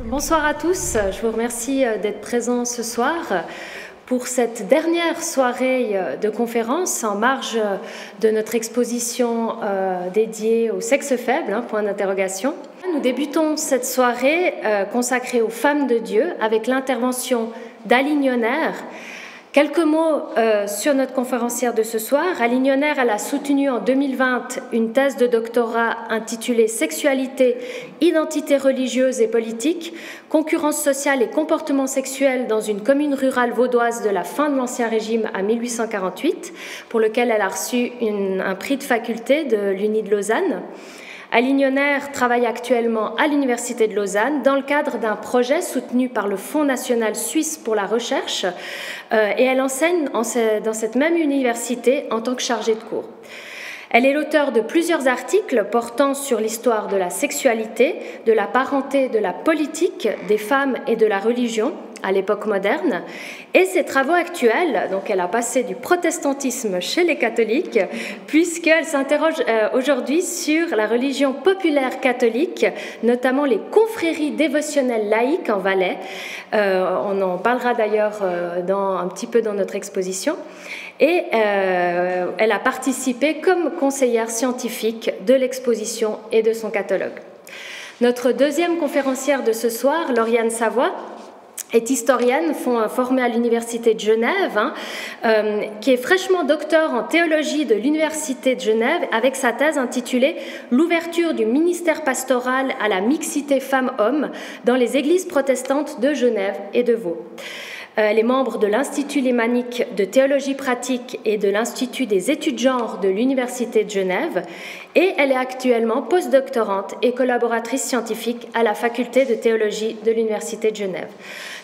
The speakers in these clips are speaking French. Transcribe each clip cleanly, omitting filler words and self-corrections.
Bonsoir à tous, je vous remercie d'être présents ce soir pour cette dernière soirée de conférence en marge de notre exposition dédiée au sexe faible, point d'interrogation. Nous débutons cette soirée consacrée aux femmes de Dieu avec l'intervention d'Aline Yonner. Quelques mots sur notre conférencière de ce soir. Aline Yonner, elle a soutenu en 2020 une thèse de doctorat intitulée « Sexualité, identité religieuse et politique, concurrence sociale et comportement sexuel dans une commune rurale vaudoise de la fin de l'Ancien Régime à 1848 », pour lequel elle a reçu un prix de faculté de l'Uni de Lausanne. Aline Yonner travaille actuellement à l'Université de Lausanne dans le cadre d'un projet soutenu par le Fonds national suisse pour la recherche et elle enseigne dans cette même université en tant que chargée de cours. Elle est l'auteure de plusieurs articles portant sur l'histoire de la sexualité, de la parenté, de la politique, des femmes et de la religion à l'époque moderne. Et ses travaux actuels, donc elle a passé du protestantisme chez les catholiques, puisqu'elle s'interroge aujourd'hui sur la religion populaire catholique, notamment les confréries dévotionnelles laïques en Valais. On en parlera d'ailleurs un petit peu dans notre exposition. Et elle a participé comme conseillère scientifique de l'exposition et de son catalogue. Notre deuxième conférencière de ce soir, Lauriane Savoie, est historienne formée à l'Université de Genève, qui est fraîchement docteur en théologie de l'Université de Genève avec sa thèse intitulée « L'ouverture du ministère pastoral à la mixité femmes-hommes dans les églises protestantes de Genève et de Vaud ». Elle est membre de l'Institut lémanique de théologie pratique et de l'Institut des études genre de l'Université de Genève et elle est actuellement postdoctorante et collaboratrice scientifique à la faculté de théologie de l'Université de Genève.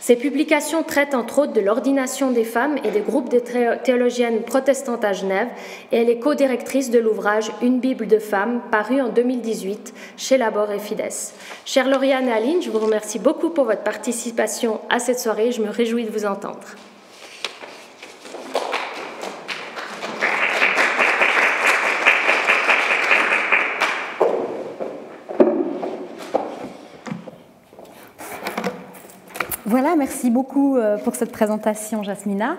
Ses publications traitent entre autres de l'ordination des femmes et des groupes de théologiennes protestantes à Genève et elle est co-directrice de l'ouvrage Une Bible de femmes paru en 2018 chez Labor et Fides. Chère Lauriane et Aline, je vous remercie beaucoup pour votre participation à cette soirée. Je me réjouis de vous entendre. Voilà, merci beaucoup pour cette présentation, Jasmina.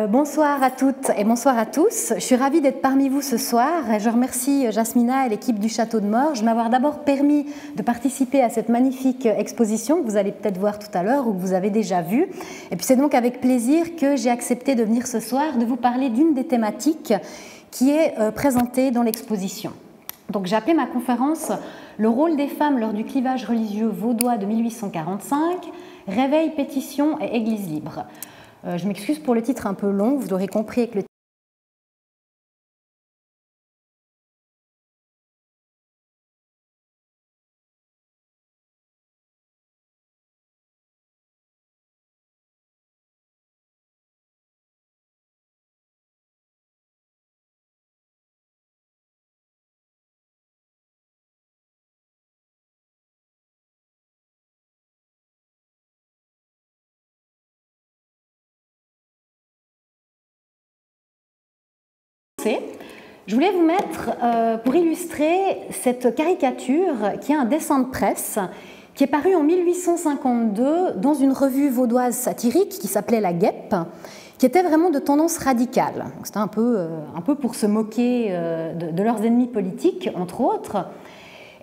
Bonsoir à toutes et bonsoir à tous. Je suis ravie d'être parmi vous ce soir et je remercie Jasmina et l'équipe du Château de Morges de m'avoir d'abord permis de participer à cette magnifique exposition que vous allez peut-être voir tout à l'heure ou que vous avez déjà vue. Et puis c'est donc avec plaisir que j'ai accepté de venir ce soir de vous parler d'une des thématiques qui est présentée dans l'exposition. Donc j'ai appelé ma conférence « Le rôle des femmes lors du clivage religieux vaudois de 1845 ». Réveil, pétition et Église libre. Je m'excuse pour le titre un peu long, vous l'aurez compris avec le Je voulais vous mettre, pour illustrer cette caricature, qui est un dessin de presse, qui est paru en 1852 dans une revue vaudoise satirique qui s'appelait La Guêpe, qui était vraiment de tendance radicale. C'était un peu pour se moquer de leurs ennemis politiques, entre autres.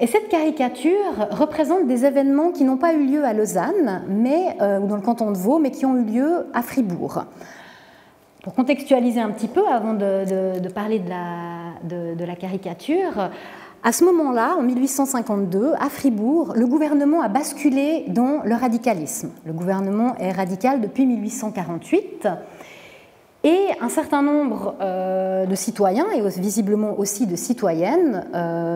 Et cette caricature représente des événements qui n'ont pas eu lieu à Lausanne, ou dans le canton de Vaud, mais qui ont eu lieu à Fribourg. Pour contextualiser un petit peu, avant de parler de la caricature, à ce moment-là, en 1852, à Fribourg, le gouvernement a basculé dans le radicalisme. Le gouvernement est radical depuis 1848 et un certain nombre de citoyens, et visiblement aussi de citoyennes,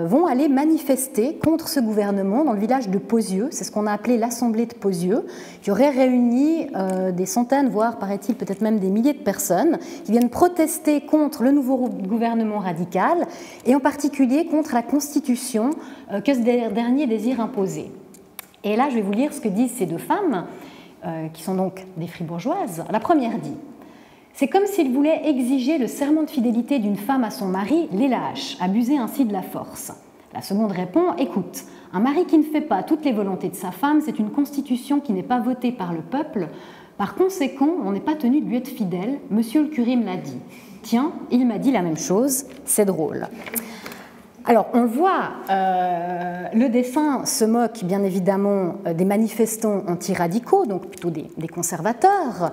vont aller manifester contre ce gouvernement dans le village de Pozieux. C'est ce qu'on a appelé l'Assemblée de Pozieux, qui aurait réuni des centaines, voire, paraît-il, peut-être même des milliers de personnes, qui viennent protester contre le nouveau gouvernement radical, et en particulier contre la Constitution que ce dernier désire imposer. Et là, je vais vous lire ce que disent ces deux femmes, qui sont donc des fribourgeoises. La première dit: c'est comme s'il voulait exiger le serment de fidélité d'une femme à son mari, les lâches, abuser ainsi de la force. La seconde répond, écoute, un mari qui ne fait pas toutes les volontés de sa femme, c'est une constitution qui n'est pas votée par le peuple. Par conséquent, on n'est pas tenu de lui être fidèle. Monsieur le curé me l'a dit. Tiens, il m'a dit la même chose, c'est drôle. Alors, on le voit, le dessin se moque bien évidemment des manifestants anti-radicaux, donc plutôt des conservateurs,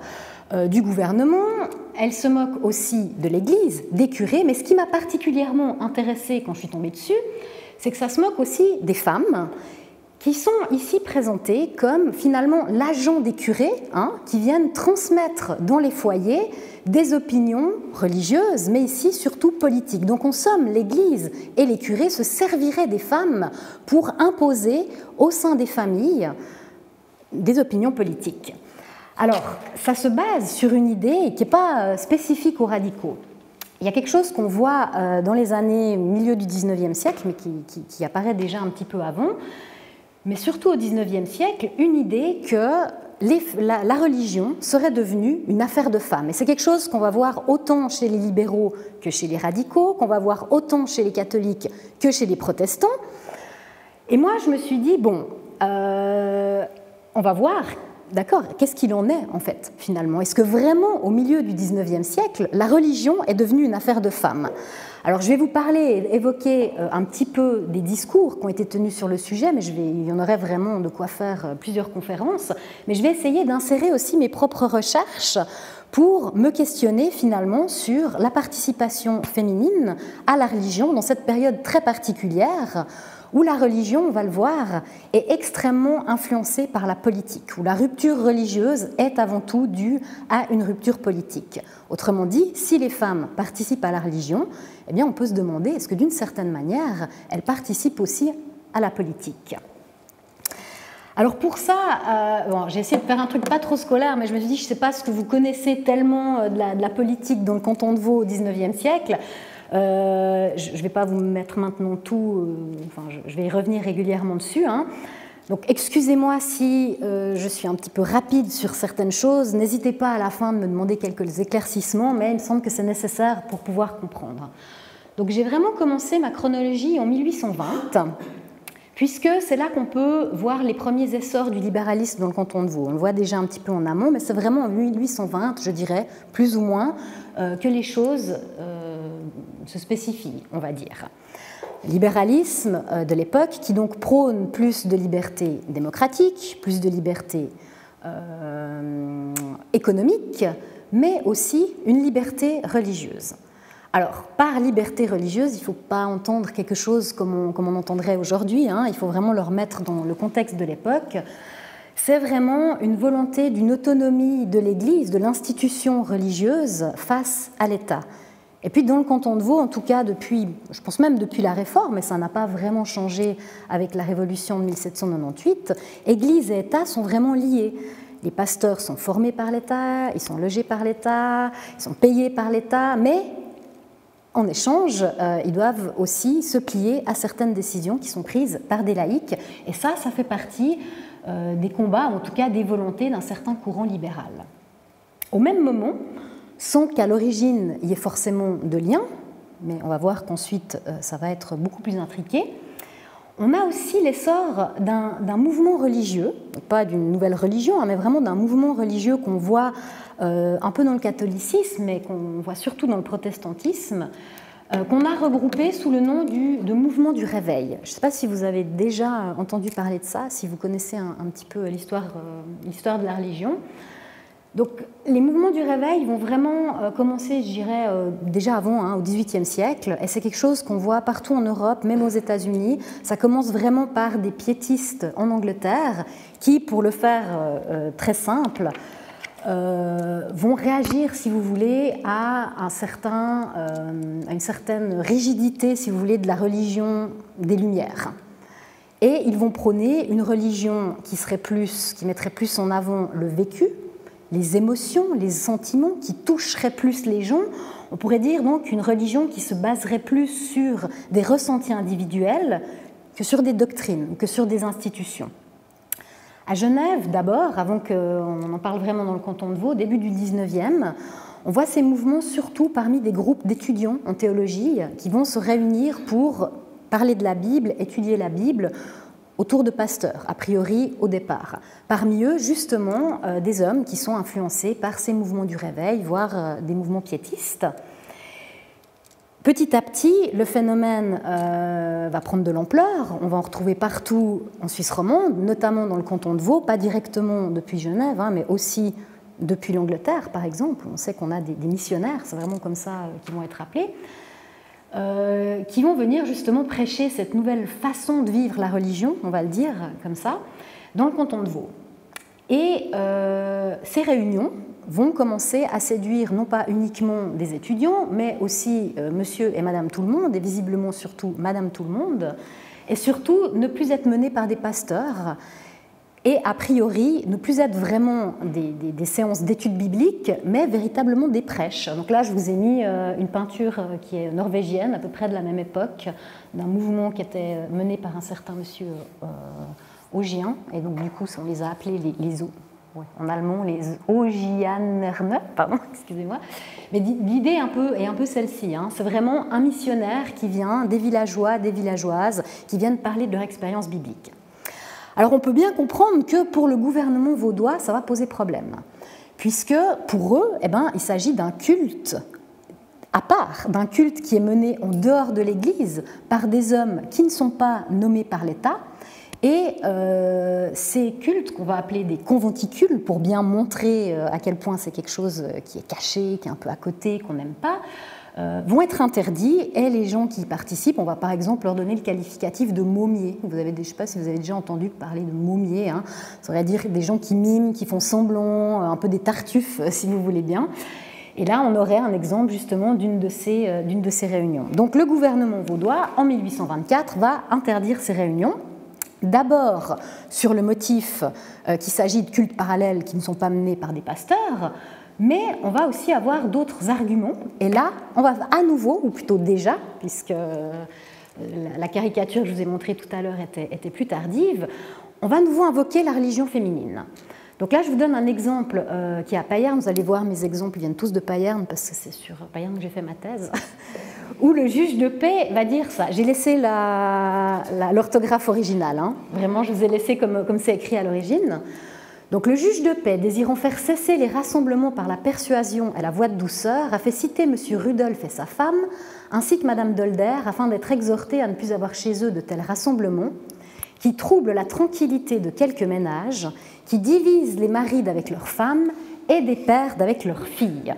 du gouvernement. Elle se moque aussi de l'Église, des curés, mais ce qui m'a particulièrement intéressée quand je suis tombée dessus, c'est que ça se moque aussi des femmes qui sont ici présentées comme finalement l'agent des curés, qui viennent transmettre dans les foyers des opinions religieuses, mais ici surtout politiques. Donc en somme, l'Église et les curés se serviraient des femmes pour imposer au sein des familles des opinions politiques. Alors, ça se base sur une idée qui n'est pas spécifique aux radicaux. Il y a quelque chose qu'on voit dans les années milieu du XIXe siècle, mais qui apparaît déjà un petit peu avant, mais surtout au XIXe siècle, une idée que la religion serait devenue une affaire de femmes. Et c'est quelque chose qu'on va voir autant chez les libéraux que chez les radicaux, qu'on va voir autant chez les catholiques que chez les protestants. Et moi, je me suis dit, bon, on va voir, d'accord, qu'est-ce qu'il en est en fait, finalement? Est-ce que vraiment, au milieu du XIXe siècle, la religion est devenue une affaire de femmes? Alors, je vais vous parler, évoquer un petit peu des discours qui ont été tenus sur le sujet, mais il y en aurait vraiment de quoi faire plusieurs conférences. Mais je vais essayer d'insérer aussi mes propres recherches pour me questionner finalement sur la participation féminine à la religion dans cette période très particulière où la religion, on va le voir, est extrêmement influencée par la politique, où la rupture religieuse est avant tout due à une rupture politique. Autrement dit, si les femmes participent à la religion, eh bien on peut se demander, est-ce que d'une certaine manière, elles participent aussi à la politique ? Alors pour ça, j'ai essayé de faire un truc pas trop scolaire, mais je me suis dit, je ne sais pas ce que vous connaissez tellement de la politique dans le canton de Vaud au XIXe siècle. Je ne vais pas vous mettre maintenant tout, je vais y revenir régulièrement dessus. Donc excusez-moi si je suis un petit peu rapide sur certaines choses, n'hésitez pas à la fin de me demander quelques éclaircissements, mais il me semble que c'est nécessaire pour pouvoir comprendre. Donc j'ai vraiment commencé ma chronologie en 1820, puisque c'est là qu'on peut voir les premiers essors du libéralisme dans le canton de Vaud. On le voit déjà un petit peu en amont, mais c'est vraiment en 1820, je dirais, plus ou moins, que les choses se spécifient, on va dire. Libéralisme de l'époque qui donc prône plus de liberté démocratique, plus de liberté économique, mais aussi une liberté religieuse. Alors, par liberté religieuse, il ne faut pas entendre quelque chose comme on entendrait aujourd'hui, il faut vraiment le remettre dans le contexte de l'époque. C'est vraiment une volonté d'une autonomie de l'Église, de l'institution religieuse face à l'État. Et puis dans le canton de Vaud, en tout cas depuis, je pense même depuis la Réforme, mais ça n'a pas vraiment changé avec la Révolution de 1798, Église et État sont vraiment liés. Les pasteurs sont formés par l'État, ils sont logés par l'État, ils sont payés par l'État, mais en échange, ils doivent aussi se plier à certaines décisions qui sont prises par des laïcs. Et ça fait partie des combats, en tout cas des volontés d'un certain courant libéral. Au même moment, sans qu'à l'origine il y ait forcément de lien, mais on va voir qu'ensuite ça va être beaucoup plus intriqué, on a aussi l'essor d'un mouvement religieux, pas d'une nouvelle religion, mais vraiment d'un mouvement religieux qu'on voit un peu dans le catholicisme, mais qu'on voit surtout dans le protestantisme, qu'on a regroupé sous le nom de mouvement du réveil. Je ne sais pas si vous avez déjà entendu parler de ça, si vous connaissez un petit peu l'histoire de la religion. Donc, les mouvements du réveil vont vraiment commencer, je dirais, déjà avant, au XVIIIe siècle, et c'est quelque chose qu'on voit partout en Europe, même aux États-Unis. Ça commence vraiment par des piétistes en Angleterre qui, pour le faire très simple, vont réagir, si vous voulez, à une certaine rigidité, si vous voulez, de la religion des Lumières. Et ils vont prôner une religion qui mettrait plus en avant le vécu, les émotions, les sentiments, qui toucheraient plus les gens. On pourrait dire donc une religion qui se baserait plus sur des ressentis individuels que sur des doctrines, que sur des institutions. À Genève, d'abord, avant qu'on en parle vraiment dans le canton de Vaud, au début du XIXe, on voit ces mouvements surtout parmi des groupes d'étudiants en théologie qui vont se réunir pour parler de la Bible, étudier la Bible autour de pasteurs, a priori au départ. Parmi eux, justement, des hommes qui sont influencés par ces mouvements du réveil, voire des mouvements piétistes. Petit à petit, le phénomène va prendre de l'ampleur. On va en retrouver partout en Suisse romande, notamment dans le canton de Vaud, pas directement depuis Genève, mais aussi depuis l'Angleterre, par exemple. On sait qu'on a des missionnaires, c'est vraiment comme ça qui vont être appelés, qui vont venir justement prêcher cette nouvelle façon de vivre la religion, on va le dire comme ça, dans le canton de Vaud. Et ces réunions vont commencer à séduire non pas uniquement des étudiants, mais aussi monsieur et madame tout le monde, et visiblement surtout madame tout le monde, et surtout ne plus être menées par des pasteurs, et a priori ne plus être vraiment des séances d'études bibliques, mais véritablement des prêches. Donc là, je vous ai mis une peinture qui est norvégienne, à peu près de la même époque, d'un mouvement qui était mené par un certain monsieur Augien, et donc du coup, on les a appelés en allemand, les Augianerne, pardon, excusez-moi. Mais l'idée est un peu celle-ci, c'est vraiment un missionnaire qui vient, des villageois, des villageoises, qui viennent parler de leur expérience biblique. Alors on peut bien comprendre que pour le gouvernement vaudois, ça va poser problème, puisque pour eux, il s'agit d'un culte à part, d'un culte qui est mené en dehors de l'Église par des hommes qui ne sont pas nommés par l'État, et ces cultes qu'on va appeler des conventicules, pour bien montrer à quel point c'est quelque chose qui est caché, qui est un peu à côté, qu'on n'aime pas, vont être interdits, et les gens qui y participent, on va par exemple leur donner le qualificatif de mômier. Je ne sais pas si vous avez déjà entendu parler de mômier, ça veut dire des gens qui miment, qui font semblant, un peu des tartuffes si vous voulez bien. Et là, on aurait un exemple justement d'une de ces réunions. Donc le gouvernement vaudois, en 1824, va interdire ces réunions. D'abord sur le motif qu'il s'agit de cultes parallèles qui ne sont pas menés par des pasteurs, mais on va aussi avoir d'autres arguments. Et là, on va à nouveau, ou plutôt déjà, puisque la caricature que je vous ai montrée tout à l'heure était plus tardive, on va à nouveau invoquer la religion féminine. Donc là, je vous donne un exemple qui est à Payerne. Vous allez voir, mes exemples viennent tous de Payerne, parce que c'est sur Payerne que j'ai fait ma thèse, où le juge de paix va dire ça. J'ai laissé l'orthographe originale, vraiment, je vous ai laissé comme c'est écrit à l'origine. Donc le juge de paix, désirant faire cesser les rassemblements par la persuasion et la voix de douceur, a fait citer M. Rudolph et sa femme, ainsi que Mme Dolder, afin d'être exhortés à ne plus avoir chez eux de tels rassemblements, qui troublent la tranquillité de quelques ménages, qui divisent les maris d'avec leurs femmes et des pères d'avec leurs filles.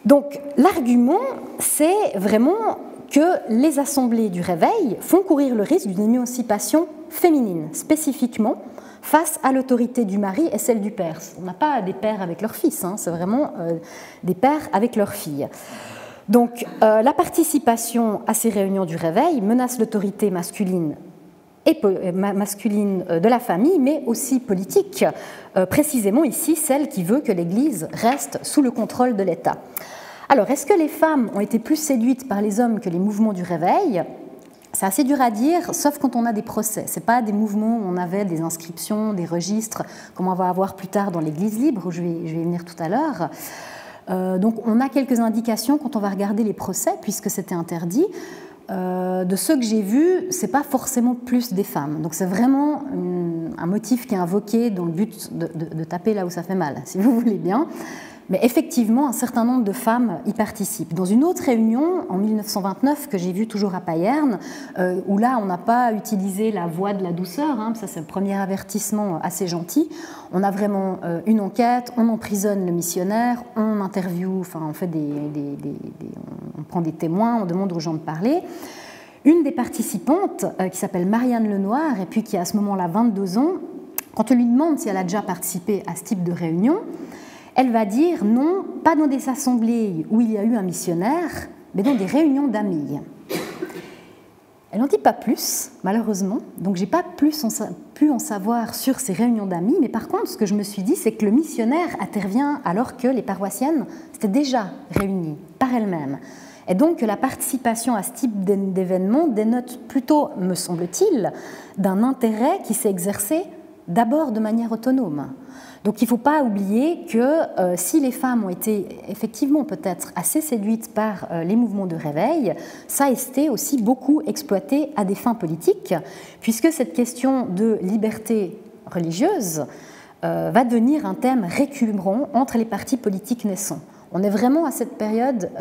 Donc l'argument, c'est vraiment que les assemblées du réveil font courir le risque d'une émancipation féminine, spécifiquement face à l'autorité du mari et celle du père. On n'a pas des pères avec leurs fils, c'est vraiment des pères avec leurs filles. Donc la participation à ces réunions du réveil menace l'autorité masculine de la famille, mais aussi politique, précisément ici celle qui veut que l'Église reste sous le contrôle de l'État. Alors, est-ce que les femmes ont été plus séduites par les hommes que les mouvements du réveil ? C'est assez dur à dire, sauf quand on a des procès. Ce n'est pas des mouvements où on avait des inscriptions, des registres, comme on va avoir plus tard dans l'Église libre, où je vais y venir tout à l'heure. Donc, on a quelques indications quand on va regarder les procès, puisque c'était interdit. De ceux que j'ai vus, ce n'est pas forcément plus des femmes. Donc c'est vraiment un motif qui est invoqué dans le but de taper là où ça fait mal, si vous voulez bien. Mais effectivement, un certain nombre de femmes y participent. Dans une autre réunion, en 1929, que j'ai vue toujours à Payerne, où là, on n'a pas utilisé la voix de la douceur, ça c'est le premier avertissement assez gentil, on a vraiment une enquête, on emprisonne le missionnaire, on interviewe, on fait on prend des témoins, on demande aux gens de parler. Une des participantes, qui s'appelle Marianne Lenoir, et puis qui a à ce moment-là 22 ans, quand on lui demande si elle a déjà participé à ce type de réunion, elle va dire non, pas dans des assemblées où il y a eu un missionnaire, mais dans des réunions d'amis. Elle n'en dit pas plus, malheureusement, donc je n'ai pas pu en savoir sur ces réunions d'amis, mais par contre, ce que je me suis dit, c'est que le missionnaire intervient alors que les paroissiennes s'étaient déjà réunies par elles-mêmes. Et donc que la participation à ce type d'événement dénote plutôt, me semble-t-il, d'un intérêt qui s'est exercé d'abord de manière autonome. Donc il ne faut pas oublier que si les femmes ont été effectivement peut-être assez séduites par les mouvements de réveil, ça a été aussi beaucoup exploité à des fins politiques, puisque cette question de liberté religieuse va devenir un thème récurrent entre les partis politiques naissants. On est vraiment à cette période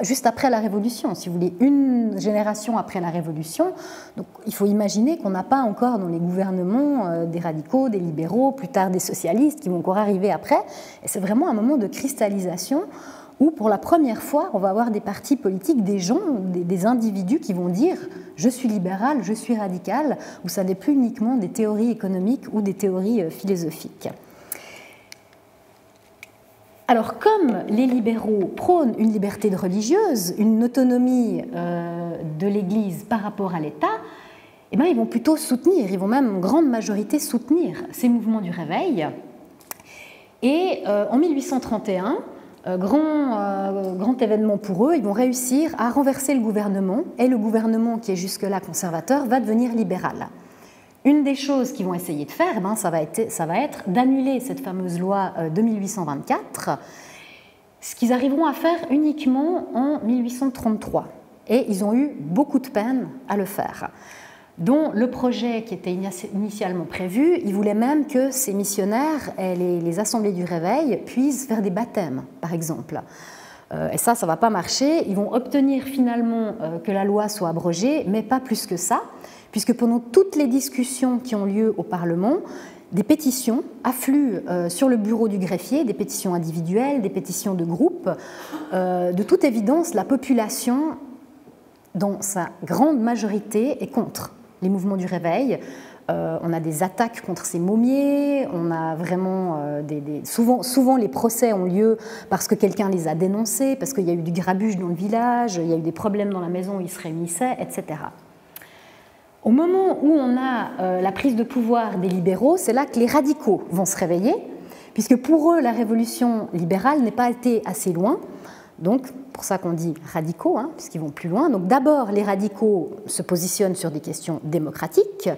juste après la Révolution, si vous voulez, une génération après la Révolution. Donc, il faut imaginer qu'on n'a pas encore dans les gouvernements des radicaux, des libéraux, plus tard des socialistes qui vont encore arriver après. Et c'est vraiment un moment de cristallisation où, pour la première fois, on va avoir des partis politiques, des gens, des individus qui vont dire « je suis libéral, je suis radical », où ça n'est plus uniquement des théories économiques ou des théories philosophiques. Alors, comme les libéraux prônent une liberté religieuse, une autonomie de l'Église par rapport à l'État, eh bien, ils vont plutôt soutenir, ils vont même en grande majorité soutenir ces mouvements du réveil. Et en 1831, grand événement pour eux, ils vont réussir à renverser le gouvernement, et le gouvernement qui est jusque-là conservateur va devenir libéral. Une des choses qu'ils vont essayer de faire, ça va être d'annuler cette fameuse loi de 1824, ce qu'ils arriveront à faire uniquement en 1833. Et ils ont eu beaucoup de peine à le faire. Dont le projet qui était initialement prévu, ils voulaient même que ces missionnaires et les assemblées du réveil puissent faire des baptêmes, par exemple. Et ça ne va pas marcher. Ils vont obtenir finalement que la loi soit abrogée, mais pas plus que ça, puisque pendant toutes les discussions qui ont lieu au Parlement, des pétitions affluent sur le bureau du greffier, des pétitions individuelles, des pétitions de groupe. De toute évidence, la population, dans sa grande majorité, est contre les mouvements du réveil. On a des attaques contre ces mômiers, on a vraiment souvent les procès ont lieu parce que quelqu'un les a dénoncés, parce qu'il y a eu du grabuge dans le village, il y a eu des problèmes dans la maison où ils se réunissaient, etc. Au moment où on a la prise de pouvoir des libéraux, c'est là que les radicaux vont se réveiller, puisque pour eux, la révolution libérale n'est pas été assez loin. Donc, pour ça qu'on dit radicaux, puisqu'ils vont plus loin. Donc, d'abord, les radicaux se positionnent sur des questions démocratiques,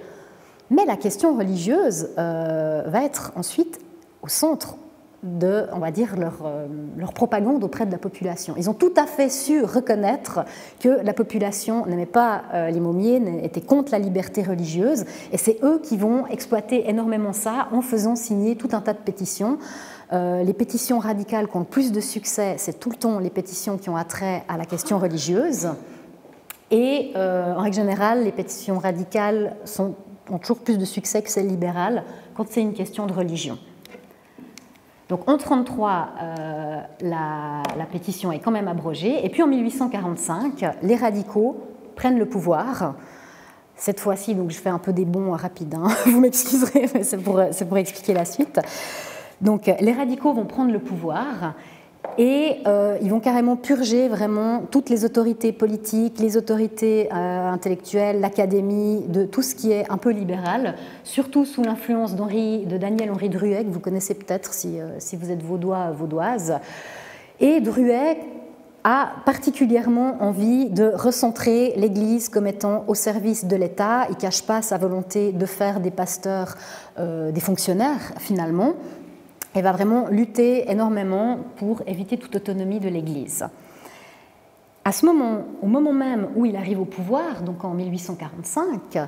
mais la question religieuse va être ensuite au centre de, on va dire, leur propagande auprès de la population. Ils ont tout à fait su reconnaître que la population n'aimait pas les mômiers, était contre la liberté religieuse, et c'est eux qui vont exploiter énormément ça en faisant signer tout un tas de pétitions. Les pétitions radicales qui ont le plus de succès, c'est tout le temps les pétitions qui ont attrait à la question religieuse, et en règle générale, les pétitions radicales ont toujours plus de succès que celles libérales quand c'est une question de religion. Donc en 1933, la pétition est quand même abrogée. Et puis en 1845, les radicaux prennent le pouvoir. Cette fois-ci, donc je fais un peu des bonds rapides, vous m'excuserez, mais c'est pour expliquer la suite. Donc les radicaux vont prendre le pouvoir et ils vont carrément purger vraiment toutes les autorités politiques, les autorités intellectuelles, l'académie, de tout ce qui est un peu libéral, surtout sous l'influence de Daniel-Henri Drouet, que vous connaissez peut-être si vous êtes vaudois, vaudoise. Et Drouet a particulièrement envie de recentrer l'Église comme étant au service de l'État. Il ne cache pas sa volonté de faire des pasteurs des fonctionnaires, finalement. Et va vraiment lutter énormément pour éviter toute autonomie de l'Église. Au moment même où il arrive au pouvoir, donc en 1845,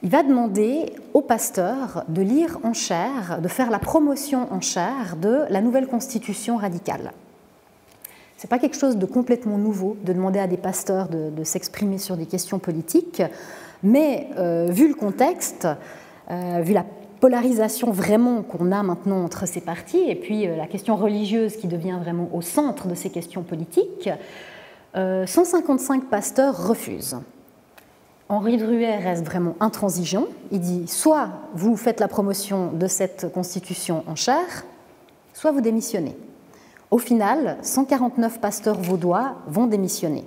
il va demander aux pasteurs de lire en chaire, de faire la promotion en chaire de la nouvelle constitution radicale. Ce n'est pas quelque chose de complètement nouveau de demander à des pasteurs de s'exprimer sur des questions politiques, mais vu le contexte, vu la polarisation vraiment qu'on a maintenant entre ces partis, et puis la question religieuse qui devient vraiment au centre de ces questions politiques, 155 pasteurs refusent. Henri Drouet reste vraiment intransigeant. Il dit soit vous faites la promotion de cette constitution en chaire, soit vous démissionnez. Au final, 149 pasteurs vaudois vont démissionner.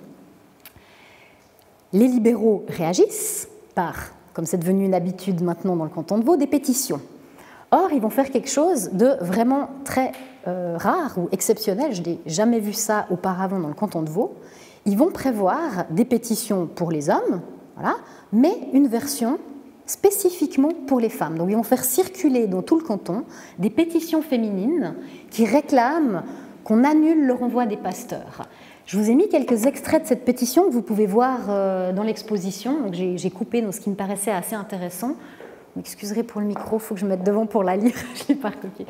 Les libéraux réagissent par, comme c'est devenu une habitude maintenant dans le canton de Vaud, des pétitions. Or, ils vont faire quelque chose de vraiment très rare ou exceptionnel. Je n'ai jamais vu ça auparavant dans le canton de Vaud. Ils vont prévoir des pétitions pour les hommes, voilà, mais une version spécifiquement pour les femmes. Donc ils vont faire circuler dans tout le canton des pétitions féminines qui réclament qu'on annule le renvoi des pasteurs. Je vous ai mis quelques extraits de cette pétition que vous pouvez voir dans l'exposition. J'ai coupé dans ce qui me paraissait assez intéressant. Vous m'excuserez pour le micro, il faut que je me mette devant pour la lire, je ne l'ai pas recopié.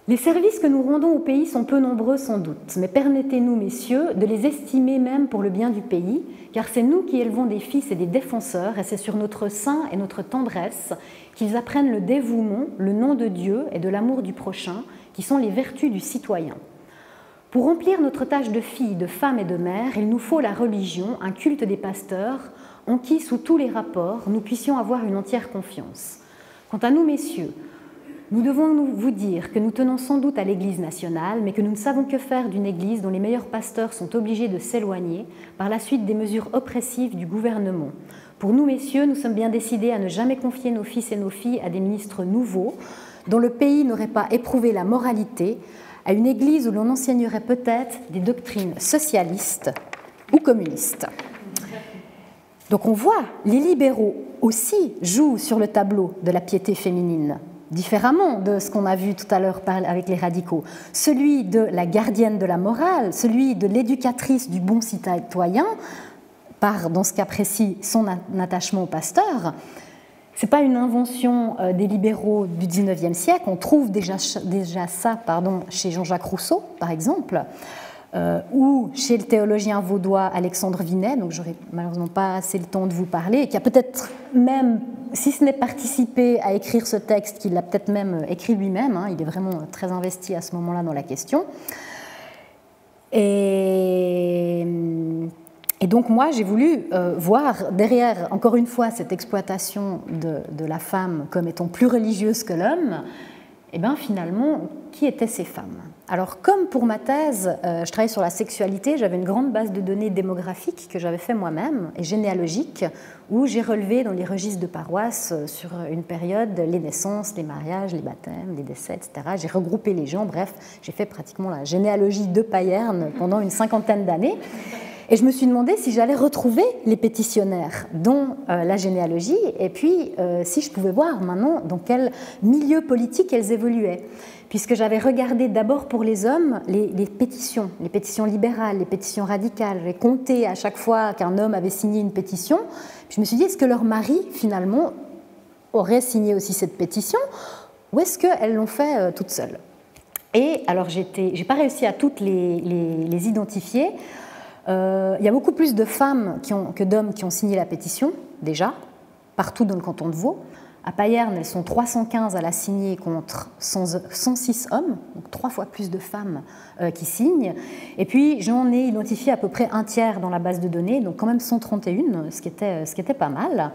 Les services que nous rendons au pays sont peu nombreux sans doute, mais permettez-nous, messieurs, de les estimer même pour le bien du pays, car c'est nous qui élevons des fils et des défenseurs, et c'est sur notre sein et notre tendresse qu'ils apprennent le dévouement, le nom de Dieu et de l'amour du prochain, qui sont les vertus du citoyen. Pour remplir notre tâche de fille, de femme et de mère, il nous faut la religion, un culte des pasteurs, en qui, sous tous les rapports, nous puissions avoir une entière confiance. Quant à nous, messieurs, nous devons vous dire que nous tenons sans doute à l'Église nationale, mais que nous ne savons que faire d'une Église dont les meilleurs pasteurs sont obligés de s'éloigner par la suite des mesures oppressives du gouvernement. Pour nous, messieurs, nous sommes bien décidés à ne jamais confier nos fils et nos filles à des ministres nouveaux, dont le pays n'aurait pas éprouvé la moralité, à une Église où l'on enseignerait peut-être des doctrines socialistes ou communistes. Donc on voit, les libéraux aussi jouent sur le tableau de la piété féminine, différemment de ce qu'on a vu tout à l'heure avec les radicaux. Celui de la gardienne de la morale, celui de l'éducatrice du bon citoyen, par, dans ce cas précis, son attachement au pasteur. Ce n'est pas une invention des libéraux du XIXe siècle, on trouve déjà ça chez Jean-Jacques Rousseau, par exemple, ou chez le théologien vaudois Alexandre Vinet, donc j'aurais malheureusement pas assez le temps de vous parler, et qui a peut-être même, si ce n'est participé à écrire ce texte, qu'il l'a peut-être même écrit lui-même, hein, il est vraiment très investi à ce moment-là dans la question. Et donc moi, j'ai voulu voir derrière, encore une fois, cette exploitation de la femme comme étant plus religieuse que l'homme, et bien finalement, qui étaient ces femmes? Alors, comme pour ma thèse, je travaillais sur la sexualité, j'avais une grande base de données démographiques que j'avais fait moi-même, et généalogique, où j'ai relevé dans les registres de paroisse, sur une période, les naissances, les mariages, les baptêmes, les décès, etc. J'ai regroupé les gens, bref, j'ai fait pratiquement la généalogie de Payerne pendant une 50aine d'années. Et je me suis demandé si j'allais retrouver les pétitionnaires dans la généalogie, et puis si je pouvais voir maintenant dans quel milieu politique elles évoluaient. Puisque j'avais regardé d'abord pour les hommes les pétitions libérales, les pétitions radicales. J'ai compté à chaque fois qu'un homme avait signé une pétition. Puis je me suis dit, est-ce que leur mari, finalement, aurait signé aussi cette pétition, ou est-ce qu'elles l'ont fait toutes seules? Et alors, j'ai pas réussi à toutes les identifier. Il y a beaucoup plus de femmes que d'hommes qui ont signé la pétition, déjà, partout dans le canton de Vaud. À Payerne, elles sont 315 à la signer contre 106 hommes, donc 3 fois plus de femmes qui signent. Et puis, j'en ai identifié à peu près un tiers dans la base de données, donc quand même 131, ce qui était pas mal.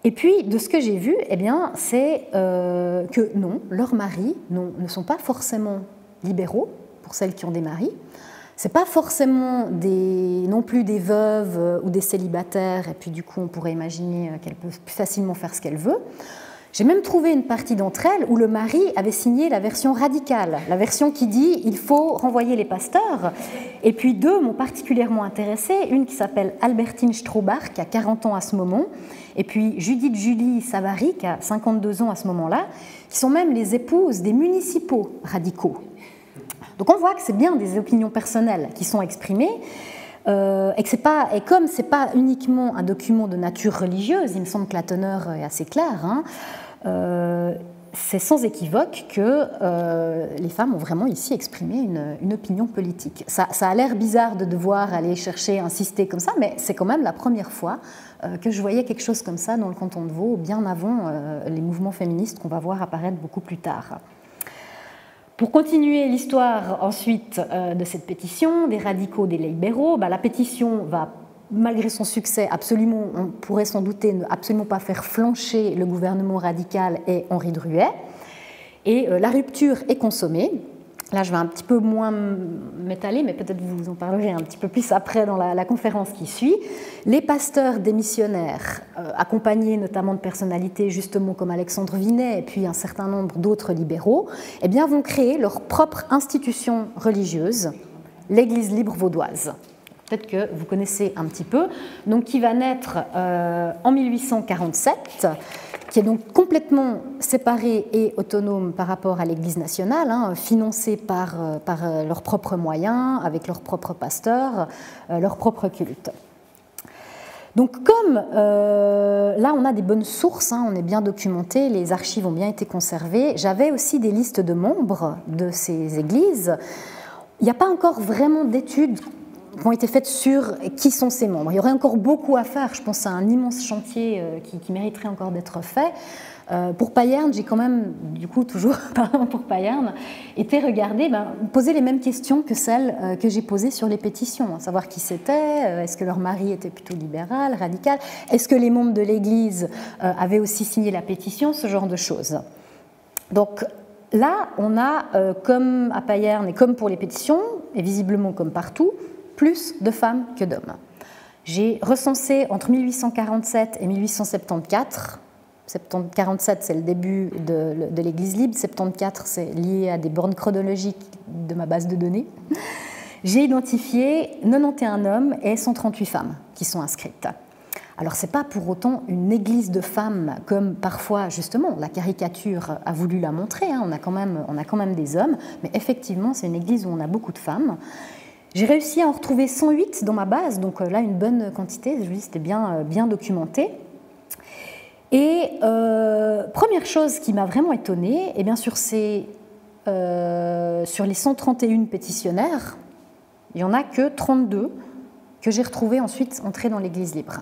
Et puis, de ce que j'ai vu, eh bien, c'est que non, leurs maris ne sont pas forcément libéraux, pour celles qui ont des maris. Ce n'est pas forcément non plus des veuves ou des célibataires, et puis du coup on pourrait imaginer qu'elle peut plus facilement faire ce qu'elle veut. J'ai même trouvé une partie d'entre elles où le mari avait signé la version radicale, la version qui dit « il faut renvoyer les pasteurs ». Et puis deux m'ont particulièrement intéressée, une qui s'appelle Albertine Straubach, qui a 40 ans à ce moment, et puis Judith Julie Savary, qui a 52 ans à ce moment-là, qui sont même les épouses des municipaux radicaux. Donc on voit que c'est bien des opinions personnelles qui sont exprimées, et comme ce n'est pas uniquement un document de nature religieuse, il me semble que la teneur est assez claire, hein, c'est sans équivoque que les femmes ont vraiment ici exprimé une opinion politique. Ça a l'air bizarre de devoir aller chercher, insister comme ça, mais c'est quand même la première fois que je voyais quelque chose comme ça dans le canton de Vaud, bien avant les mouvements féministes qu'on va voir apparaître beaucoup plus tard. Pour continuer l'histoire ensuite de cette pétition, des radicaux, des libéraux, la pétition va, malgré son succès, absolument, on pourrait s'en douter, ne absolument pas faire flancher le gouvernement radical et Henri Druet. Et la rupture est consommée. Là, je vais un petit peu moins m'étaler, mais peut-être vous en parlerez un petit peu plus après dans la conférence qui suit. Les pasteurs démissionnaires, accompagnés notamment de personnalités justement comme Alexandre Vinet et puis un certain nombre d'autres libéraux, eh bien, vont créer leur propre institution religieuse, l'Église libre vaudoise. peut-être que vous connaissez un petit peu, donc qui va naître en 1847, qui est donc complètement séparée et autonome par rapport à l'Église nationale, hein, financée par leurs propres moyens, avec leurs propres pasteurs, leur propre culte. Donc comme là on a des bonnes sources, hein, on est bien documenté, les archives ont bien été conservées, j'avais aussi des listes de membres de ces églises. Il n'y a pas encore vraiment d'études qui ont été faites sur qui sont ces membres. Il y aurait encore beaucoup à faire, je pense à un immense chantier qui mériterait encore d'être fait. Pour Payerne, j'ai quand même, du coup, toujours pour Payerne, été regarder, poser les mêmes questions que celles que j'ai posées sur les pétitions, savoir qui c'était, est-ce que leur mari était plutôt libéral, radical, est-ce que les membres de l'Église avaient aussi signé la pétition, ce genre de choses. Donc là, on a, comme à Payerne et comme pour les pétitions, et visiblement comme partout, plus de femmes que d'hommes. J'ai recensé entre 1847 et 1874. 47, c'est le début de l'Église libre. 74, c'est lié à des bornes chronologiques de ma base de données. J'ai identifié 91 hommes et 138 femmes qui sont inscrites. Alors, ce n'est pas pour autant une église de femmes comme parfois, justement, la caricature a voulu la montrer. Hein. On a quand même des hommes, mais effectivement, c'est une église où on a beaucoup de femmes. J'ai réussi à en retrouver 108 dans ma base, donc là, une bonne quantité. Je vous dis, c'était bien documenté. Et première chose qui m'a vraiment étonnée, et bien sûr, c'est sur les 131 pétitionnaires, il n'y en a que 32 que j'ai retrouvés ensuite entrés dans l'Église libre.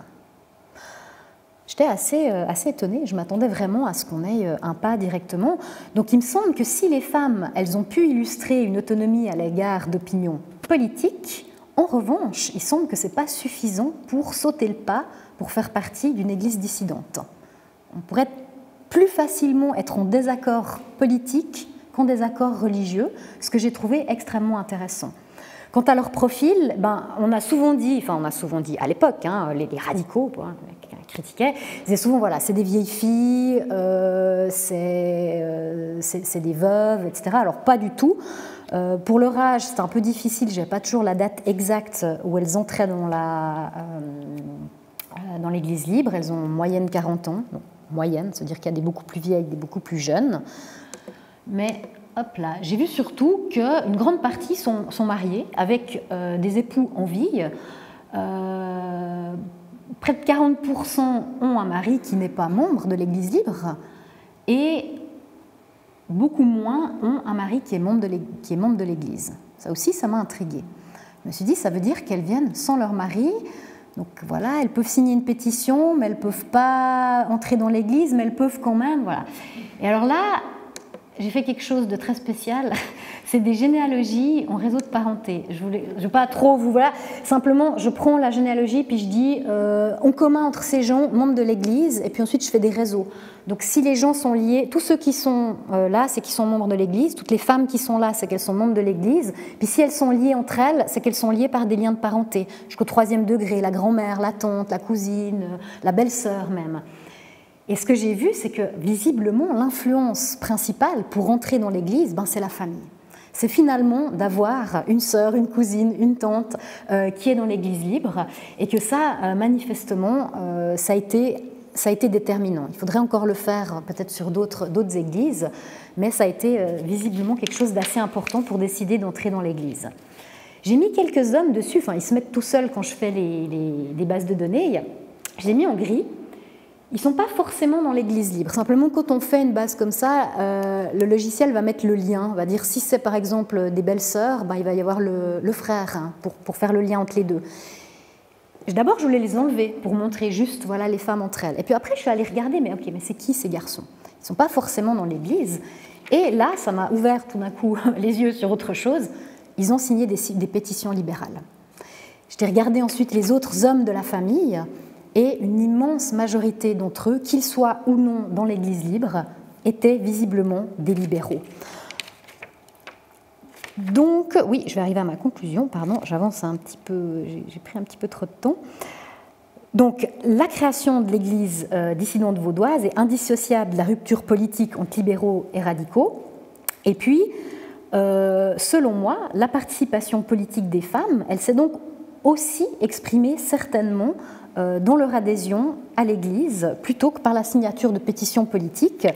J'étais assez étonnée, je m'attendais vraiment à ce qu'on ait un pas directement. Donc il me semble que si les femmes, elles ont pu illustrer une autonomie à l'égard d'opinions politiques, en revanche, il semble que ce n'est pas suffisant pour sauter le pas, pour faire partie d'une Église dissidente. On pourrait plus facilement être en désaccord politique qu'en désaccord religieux, ce que j'ai trouvé extrêmement intéressant. Quant à leur profil, on a souvent dit à l'époque, hein, les radicaux qui critiquaient, disaient souvent voilà, c'est des vieilles filles, c'est des veuves, etc. Alors pas du tout. Pour leur âge, c'était un peu difficile, je n'avais pas toujours la date exacte où elles entraient dans l'Église libre. Elles ont en moyenne 40 ans. Donc, moyenne, c'est-à-dire qu'il y a des beaucoup plus vieilles et des beaucoup plus jeunes. Mais hop là, j'ai vu surtout qu'une grande partie sont mariées avec des époux en vie. Près de 40% ont un mari qui n'est pas membre de l'Église libre et beaucoup moins ont un mari qui est membre de l'Église. Ça aussi, ça m'a intriguée. Je me suis dit, ça veut dire qu'elles viennent sans leur mari. Donc voilà, elles peuvent signer une pétition, mais elles ne peuvent pas entrer dans l'Église, mais elles peuvent quand même. Voilà. Et alors là, j'ai fait quelque chose de très spécial. C'est des généalogies en réseau de parenté. Je ne vais pas trop vous... Voilà. Simplement, je prends la généalogie, puis je dis en commun entre ces gens, membres de l'Église, et puis ensuite je fais des réseaux. Donc si les gens sont liés, tous ceux qui sont là, c'est qu'ils sont membres de l'Église. Toutes les femmes qui sont là, c'est qu'elles sont membres de l'Église. Puis si elles sont liées entre elles, c'est qu'elles sont liées par des liens de parenté, jusqu'au 3e degré, la grand-mère, la tante, la cousine, la belle-sœur même. Et ce que j'ai vu, c'est que visiblement, l'influence principale pour entrer dans l'Église, c'est la famille. C'est finalement d'avoir une sœur, une cousine, une tante qui est dans l'Église libre, et que ça, manifestement, ça a été déterminant. Il faudrait encore le faire peut-être sur d'autres églises, mais ça a été visiblement quelque chose d'assez important pour décider d'entrer dans l'Église. J'ai mis quelques hommes dessus, ils se mettent tout seuls quand je fais les bases de données. Je les ai mis en gris. Ils ne sont pas forcément dans l'Église libre. Simplement, quand on fait une base comme ça, le logiciel va mettre le lien, va dire si c'est par exemple des belles-sœurs, il va y avoir le frère pour faire le lien entre les deux. D'abord, je voulais les enlever pour montrer juste les femmes entre elles. Et puis après, je suis allée regarder, mais c'est qui ces garçons? Ils ne sont pas forcément dans l'Église. Et là, ça m'a ouvert tout d'un coup les yeux sur autre chose. Ils ont signé des pétitions libérales. J'ai regardé ensuite les autres hommes de la famille. Et une immense majorité d'entre eux, qu'ils soient ou non dans l'Église libre, étaient visiblement des libéraux. Donc, oui, je vais arriver à ma conclusion, pardon, j'avance un petit peu, j'ai pris un petit peu trop de temps. Donc, la création de l'Église dissidente vaudoise est indissociable de la rupture politique entre libéraux et radicaux. Et puis, selon moi, la participation politique des femmes, elle s'est donc aussi exprimé certainement dans leur adhésion à l'Église, plutôt que par la signature de pétitions politiques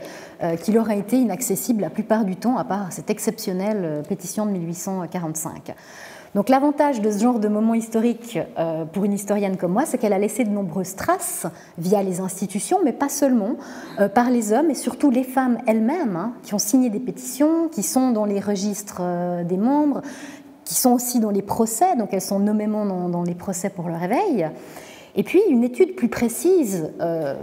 qui leur a été inaccessible la plupart du temps, à part cette exceptionnelle pétition de 1845. Donc l'avantage de ce genre de moment historique pour une historienne comme moi, c'est qu'elle a laissé de nombreuses traces via les institutions, mais pas seulement, par les hommes et surtout les femmes elles-mêmes, qui ont signé des pétitions, qui sont dans les registres des membres, qui sont aussi dans les procès, donc elles sont nommément dans les procès pour le réveil. Et puis, une étude plus précise, je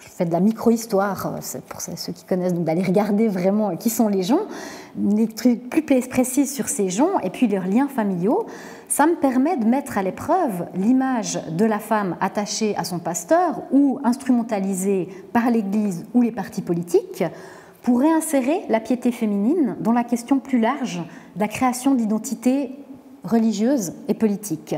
fais de la micro-histoire, pour ceux qui connaissent, donc d'aller regarder vraiment qui sont les gens, une étude plus précise sur ces gens et puis leurs liens familiaux, ça me permet de mettre à l'épreuve l'image de la femme attachée à son pasteur ou instrumentalisée par l'Église ou les partis politiques pour réinsérer la piété féminine dans la question plus large de la création d'identités religieuses et politiques.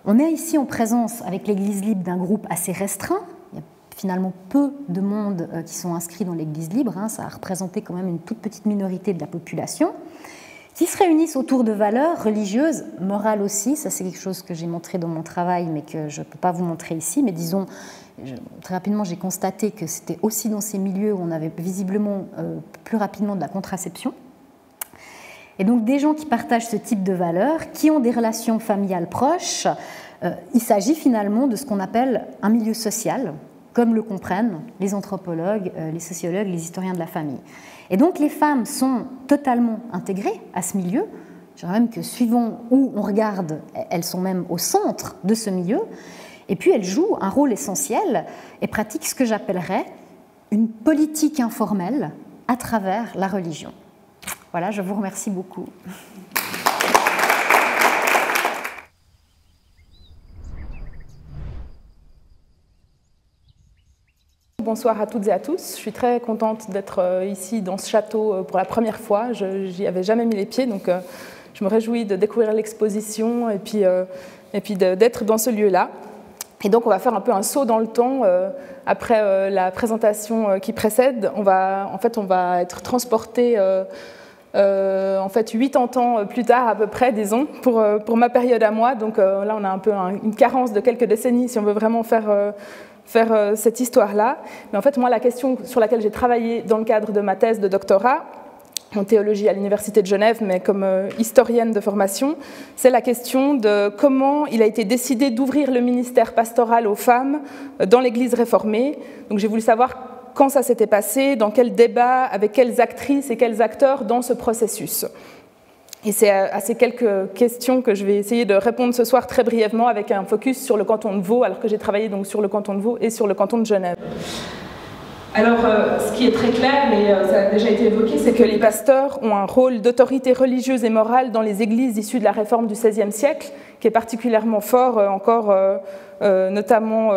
On est ici en présence, avec l'Église libre, d'un groupe assez restreint. Il y a finalement peu de monde qui sont inscrits dans l'Église libre. Ça a représenté quand même une toute petite minorité de la population, qui se réunissent autour de valeurs religieuses, morales aussi. Ça, c'est quelque chose que j'ai montré dans mon travail, mais que je ne peux pas vous montrer ici. Mais disons, très rapidement, j'ai constaté que c'était aussi dans ces milieux où on avait visiblement plus rapidement de la contraception. Et donc des gens qui partagent ce type de valeurs, qui ont des relations familiales proches, il s'agit finalement de ce qu'on appelle un milieu social, comme le comprennent les anthropologues, les sociologues, les historiens de la famille. Et donc les femmes sont totalement intégrées à ce milieu. Je dirais même que suivant où on regarde, elles sont même au centre de ce milieu. Et puis elles jouent un rôle essentiel et pratiquent ce que j'appellerais une politique informelle à travers la religion. Voilà, je vous remercie beaucoup. Bonsoir à toutes et à tous. Je suis très contente d'être ici dans ce château pour la première fois. Je n'y avais jamais mis les pieds, donc je me réjouis de découvrir l'exposition et puis d'être dans ce lieu-là. Et donc on va faire un peu un saut dans le temps. Après la présentation qui précède, on va être transporté 80 ans plus tard à peu près, disons, pour ma période à moi. Donc là, on a un peu une carence de quelques décennies si on veut vraiment faire cette histoire-là. Mais en fait, moi, la question sur laquelle j'ai travaillé dans le cadre de ma thèse de doctorat, en théologie à l'Université de Genève, mais comme historienne de formation, c'est la question de comment il a été décidé d'ouvrir le ministère pastoral aux femmes dans l'Église réformée. Donc j'ai voulu savoir quand ça s'était passé, dans quel débat, avec quelles actrices et quels acteurs dans ce processus. Et c'est à ces quelques questions que je vais essayer de répondre ce soir très brièvement avec un focus sur le canton de Vaud, alors que j'ai travaillé donc sur le canton de Vaud et sur le canton de Genève. Alors, ce qui est très clair, mais ça a déjà été évoqué, c'est que les pasteurs ont un rôle d'autorité religieuse et morale dans les églises issues de la réforme du XVIe siècle, qui est particulièrement fort encore, notamment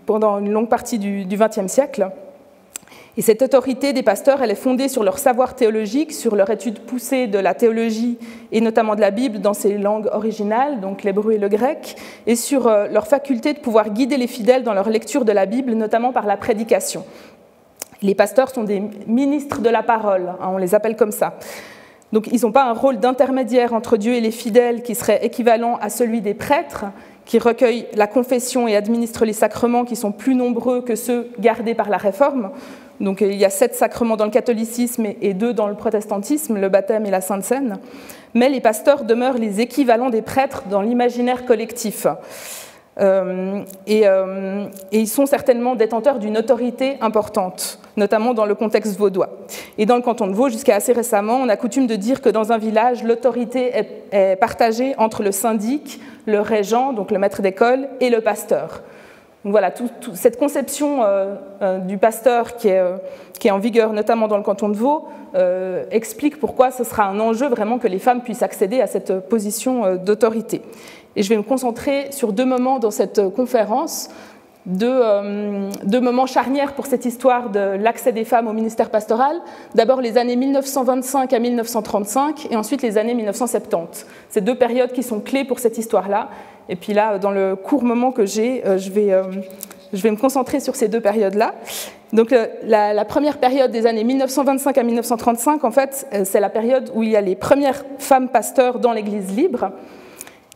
pendant une longue partie du XXe siècle. Et cette autorité des pasteurs, elle est fondée sur leur savoir théologique, sur leur étude poussée de la théologie et notamment de la Bible dans ses langues originales, donc l'hébreu et le grec, et sur leur faculté de pouvoir guider les fidèles dans leur lecture de la Bible, notamment par la prédication. Les pasteurs sont des ministres de la parole, on les appelle comme ça. Donc ils n'ont pas un rôle d'intermédiaire entre Dieu et les fidèles qui serait équivalent à celui des prêtres, qui recueillent la confession et administrent les sacrements qui sont plus nombreux que ceux gardés par la Réforme. Donc il y a 7 sacrements dans le catholicisme et 2 dans le protestantisme, le baptême et la Sainte Seine. Mais les pasteurs demeurent les équivalents des prêtres dans l'imaginaire collectif. Et ils sont certainement détenteurs d'une autorité importante, notamment dans le contexte vaudois. Et dans le canton de Vaud, jusqu'à assez récemment, on a coutume de dire que dans un village, l'autorité est partagée entre le syndic, le régent, donc le maître d'école, et le pasteur. Donc voilà, cette conception du pasteur qui est en vigueur notamment dans le canton de Vaud explique pourquoi ce sera un enjeu vraiment que les femmes puissent accéder à cette position d'autorité. Et je vais me concentrer sur 2 moments dans cette conférence, 2 moments charnières pour cette histoire de l'accès des femmes au ministère pastoral. D'abord les années 1925 à 1935 et ensuite les années 1970. Ces 2 périodes qui sont clés pour cette histoire-là. Et puis là, dans le court moment que j'ai, je vais me concentrer sur ces 2 périodes-là. Donc la première période des années 1925 à 1935, en fait, c'est la période où il y a les premières femmes pasteurs dans l'Église libre.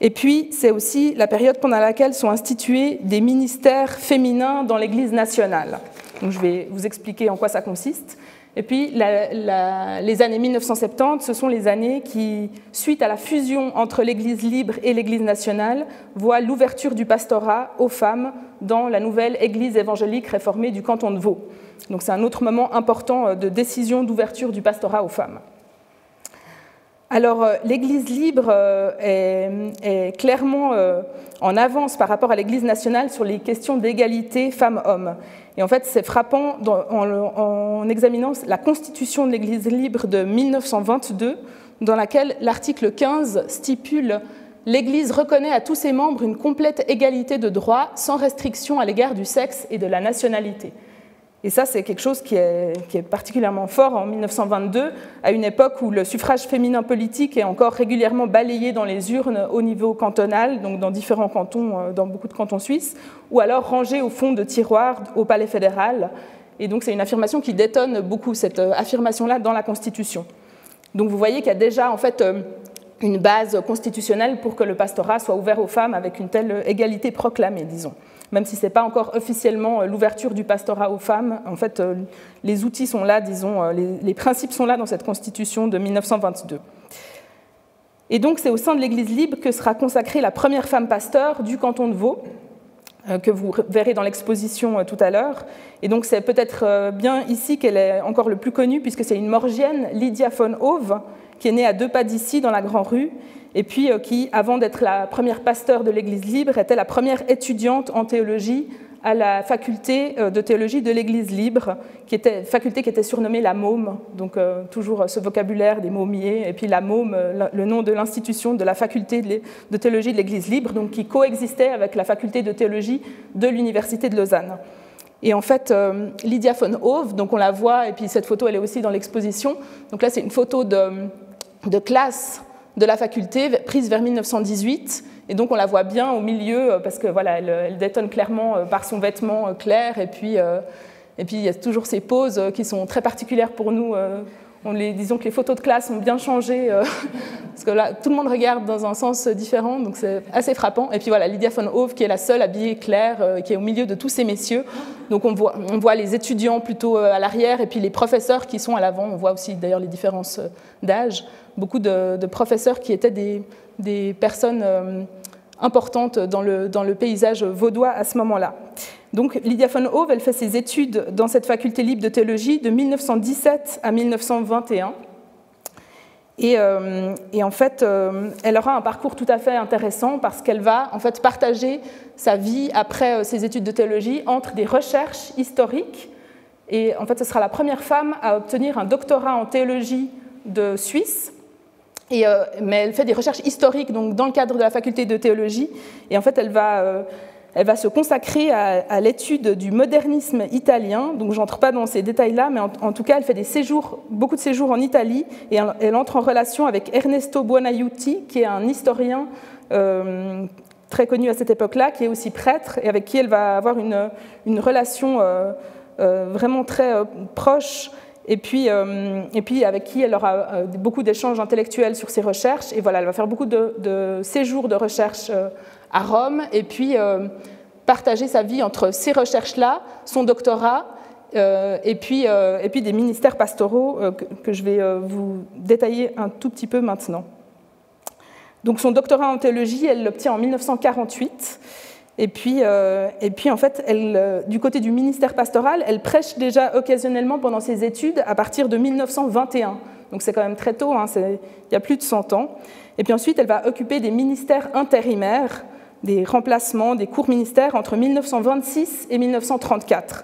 Et puis, c'est aussi la période pendant laquelle sont institués des ministères féminins dans l'Église nationale. Donc, je vais vous expliquer en quoi ça consiste. Et puis, les années 1970, ce sont les années qui, suite à la fusion entre l'Église libre et l'Église nationale, voient l'ouverture du pastorat aux femmes dans la nouvelle Église évangélique réformée du canton de Vaud. Donc, c'est un autre moment important de décision d'ouverture du pastorat aux femmes. Alors, l'Église libre est clairement en avance par rapport à l'Église nationale sur les questions d'égalité femmes-hommes. Et en fait, c'est frappant en examinant la constitution de l'Église libre de 1922, dans laquelle l'article 15 stipule « L'Église reconnaît à tous ses membres une complète égalité de droits, sans restriction à l'égard du sexe et de la nationalité ». Et ça, c'est quelque chose qui est particulièrement fort en 1922, à une époque où le suffrage féminin politique est encore régulièrement balayé dans les urnes au niveau cantonal, donc dans différents cantons, dans beaucoup de cantons suisses, ou alors rangé au fond de tiroirs au Palais fédéral. Et donc, c'est une affirmation qui détonne beaucoup, cette affirmation-là, dans la Constitution. Donc, vous voyez qu'il y a déjà, en fait, une base constitutionnelle pour que le pastorat soit ouvert aux femmes avec une telle égalité proclamée, disons. Même si ce n'est pas encore officiellement l'ouverture du pastorat aux femmes, en fait, les outils sont là, disons, les principes sont là dans cette constitution de 1922. Et donc, c'est au sein de l'Église libre que sera consacrée la première femme pasteur du canton de Vaud, que vous verrez dans l'exposition tout à l'heure. Et donc, c'est peut-être bien ici qu'elle est encore le plus connue, puisque c'est une Morgienne, Lydia von Hove, qui est née à 2 pas d'ici, dans la Grand-Rue, et puis qui, avant d'être la première pasteur de l'Église libre, était la première étudiante en théologie à la faculté de théologie de l'Église libre, faculté qui était surnommée la Môme, donc toujours ce vocabulaire des mômiers, et puis la Môme, le nom de l'institution de la faculté de théologie de l'Église libre, donc qui coexistait avec la faculté de théologie de l'Université de Lausanne. Et en fait, Lydia von Hove, donc on la voit, et puis cette photo, elle est aussi dans l'exposition. Donc là, c'est une photo de classe de la faculté, prise vers 1918, et donc on la voit bien au milieu, parce que voilà, elle détonne clairement par son vêtement clair, et puis il y a toujours ces poses qui sont très particulières pour nous. Disons que les photos de classe ont bien changé, parce que là, tout le monde regarde dans un sens différent, donc c'est assez frappant. Et puis voilà, Lydia von Hove, qui est la seule habillée claire, qui est au milieu de tous ces messieurs. Donc on voit les étudiants plutôt à l'arrière, et puis les professeurs qui sont à l'avant. On voit aussi d'ailleurs les différences d'âge. Beaucoup de professeurs qui étaient des personnes importantes dans le paysage vaudois à ce moment-là. Donc Lydia von Hove, elle fait ses études dans cette faculté libre de théologie de 1917 à 1921. Et en fait, elle aura un parcours tout à fait intéressant parce qu'elle va en fait partager sa vie après ses études de théologie entre des recherches historiques. Et en fait, ce sera la première femme à obtenir un doctorat en théologie de Suisse. Mais elle fait des recherches historiques donc dans le cadre de la faculté de théologie. Et en fait, elle va se consacrer à l'étude du modernisme italien. Donc, je n'entre pas dans ces détails-là, mais en tout cas, elle fait beaucoup de séjours en Italie, et elle entre en relation avec Ernesto Buonaiuti, qui est un historien très connu à cette époque-là, qui est aussi prêtre, et avec qui elle va avoir une relation vraiment très proche, et puis avec qui elle aura beaucoup d'échanges intellectuels sur ses recherches. Et voilà, elle va faire beaucoup de séjours de recherche à Rome, et puis partager sa vie entre ces recherches-là, son doctorat, et puis des ministères pastoraux que je vais vous détailler un tout petit peu maintenant. Donc son doctorat en théologie, elle l'obtient en 1948, et puis en fait, du côté du ministère pastoral, elle prêche déjà occasionnellement pendant ses études à partir de 1921. Donc c'est quand même très tôt, hein, il y a plus de 100 ans. Et puis ensuite, elle va occuper des ministères intérimaires, des remplacements, des courts ministères entre 1926 et 1934.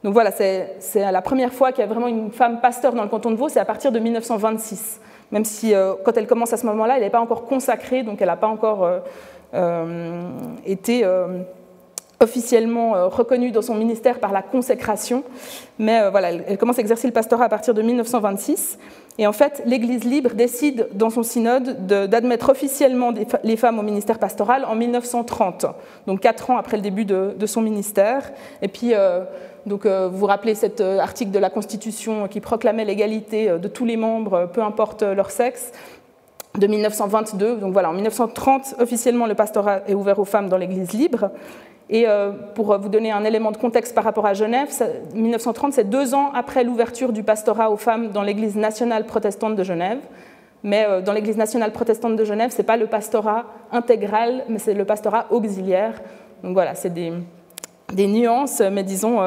Donc voilà, c'est la première fois qu'il y a vraiment une femme pasteur dans le canton de Vaud, c'est à partir de 1926. Même si, quand elle commence à ce moment-là, elle n'est pas encore consacrée, donc elle n'a pas encore été officiellement reconnue dans son ministère par la consécration. Mais voilà, elle commence à exercer le pastorat à partir de 1926. Et en fait, l'Église libre décide dans son synode d'admettre officiellement les femmes au ministère pastoral en 1930, donc 4 ans après le début de son ministère. Et puis, vous vous rappelez cet article de la Constitution qui proclamait l'égalité de tous les membres, peu importe leur sexe. de 1922. Donc voilà, en 1930, officiellement, le pastorat est ouvert aux femmes dans l'Église libre. Et pour vous donner un élément de contexte par rapport à Genève, 1930, c'est 2 ans après l'ouverture du pastorat aux femmes dans l'Église nationale protestante de Genève. Mais dans l'Église nationale protestante de Genève, ce n'est pas le pastorat intégral, mais c'est le pastorat auxiliaire. Donc voilà, c'est des nuances, mais disons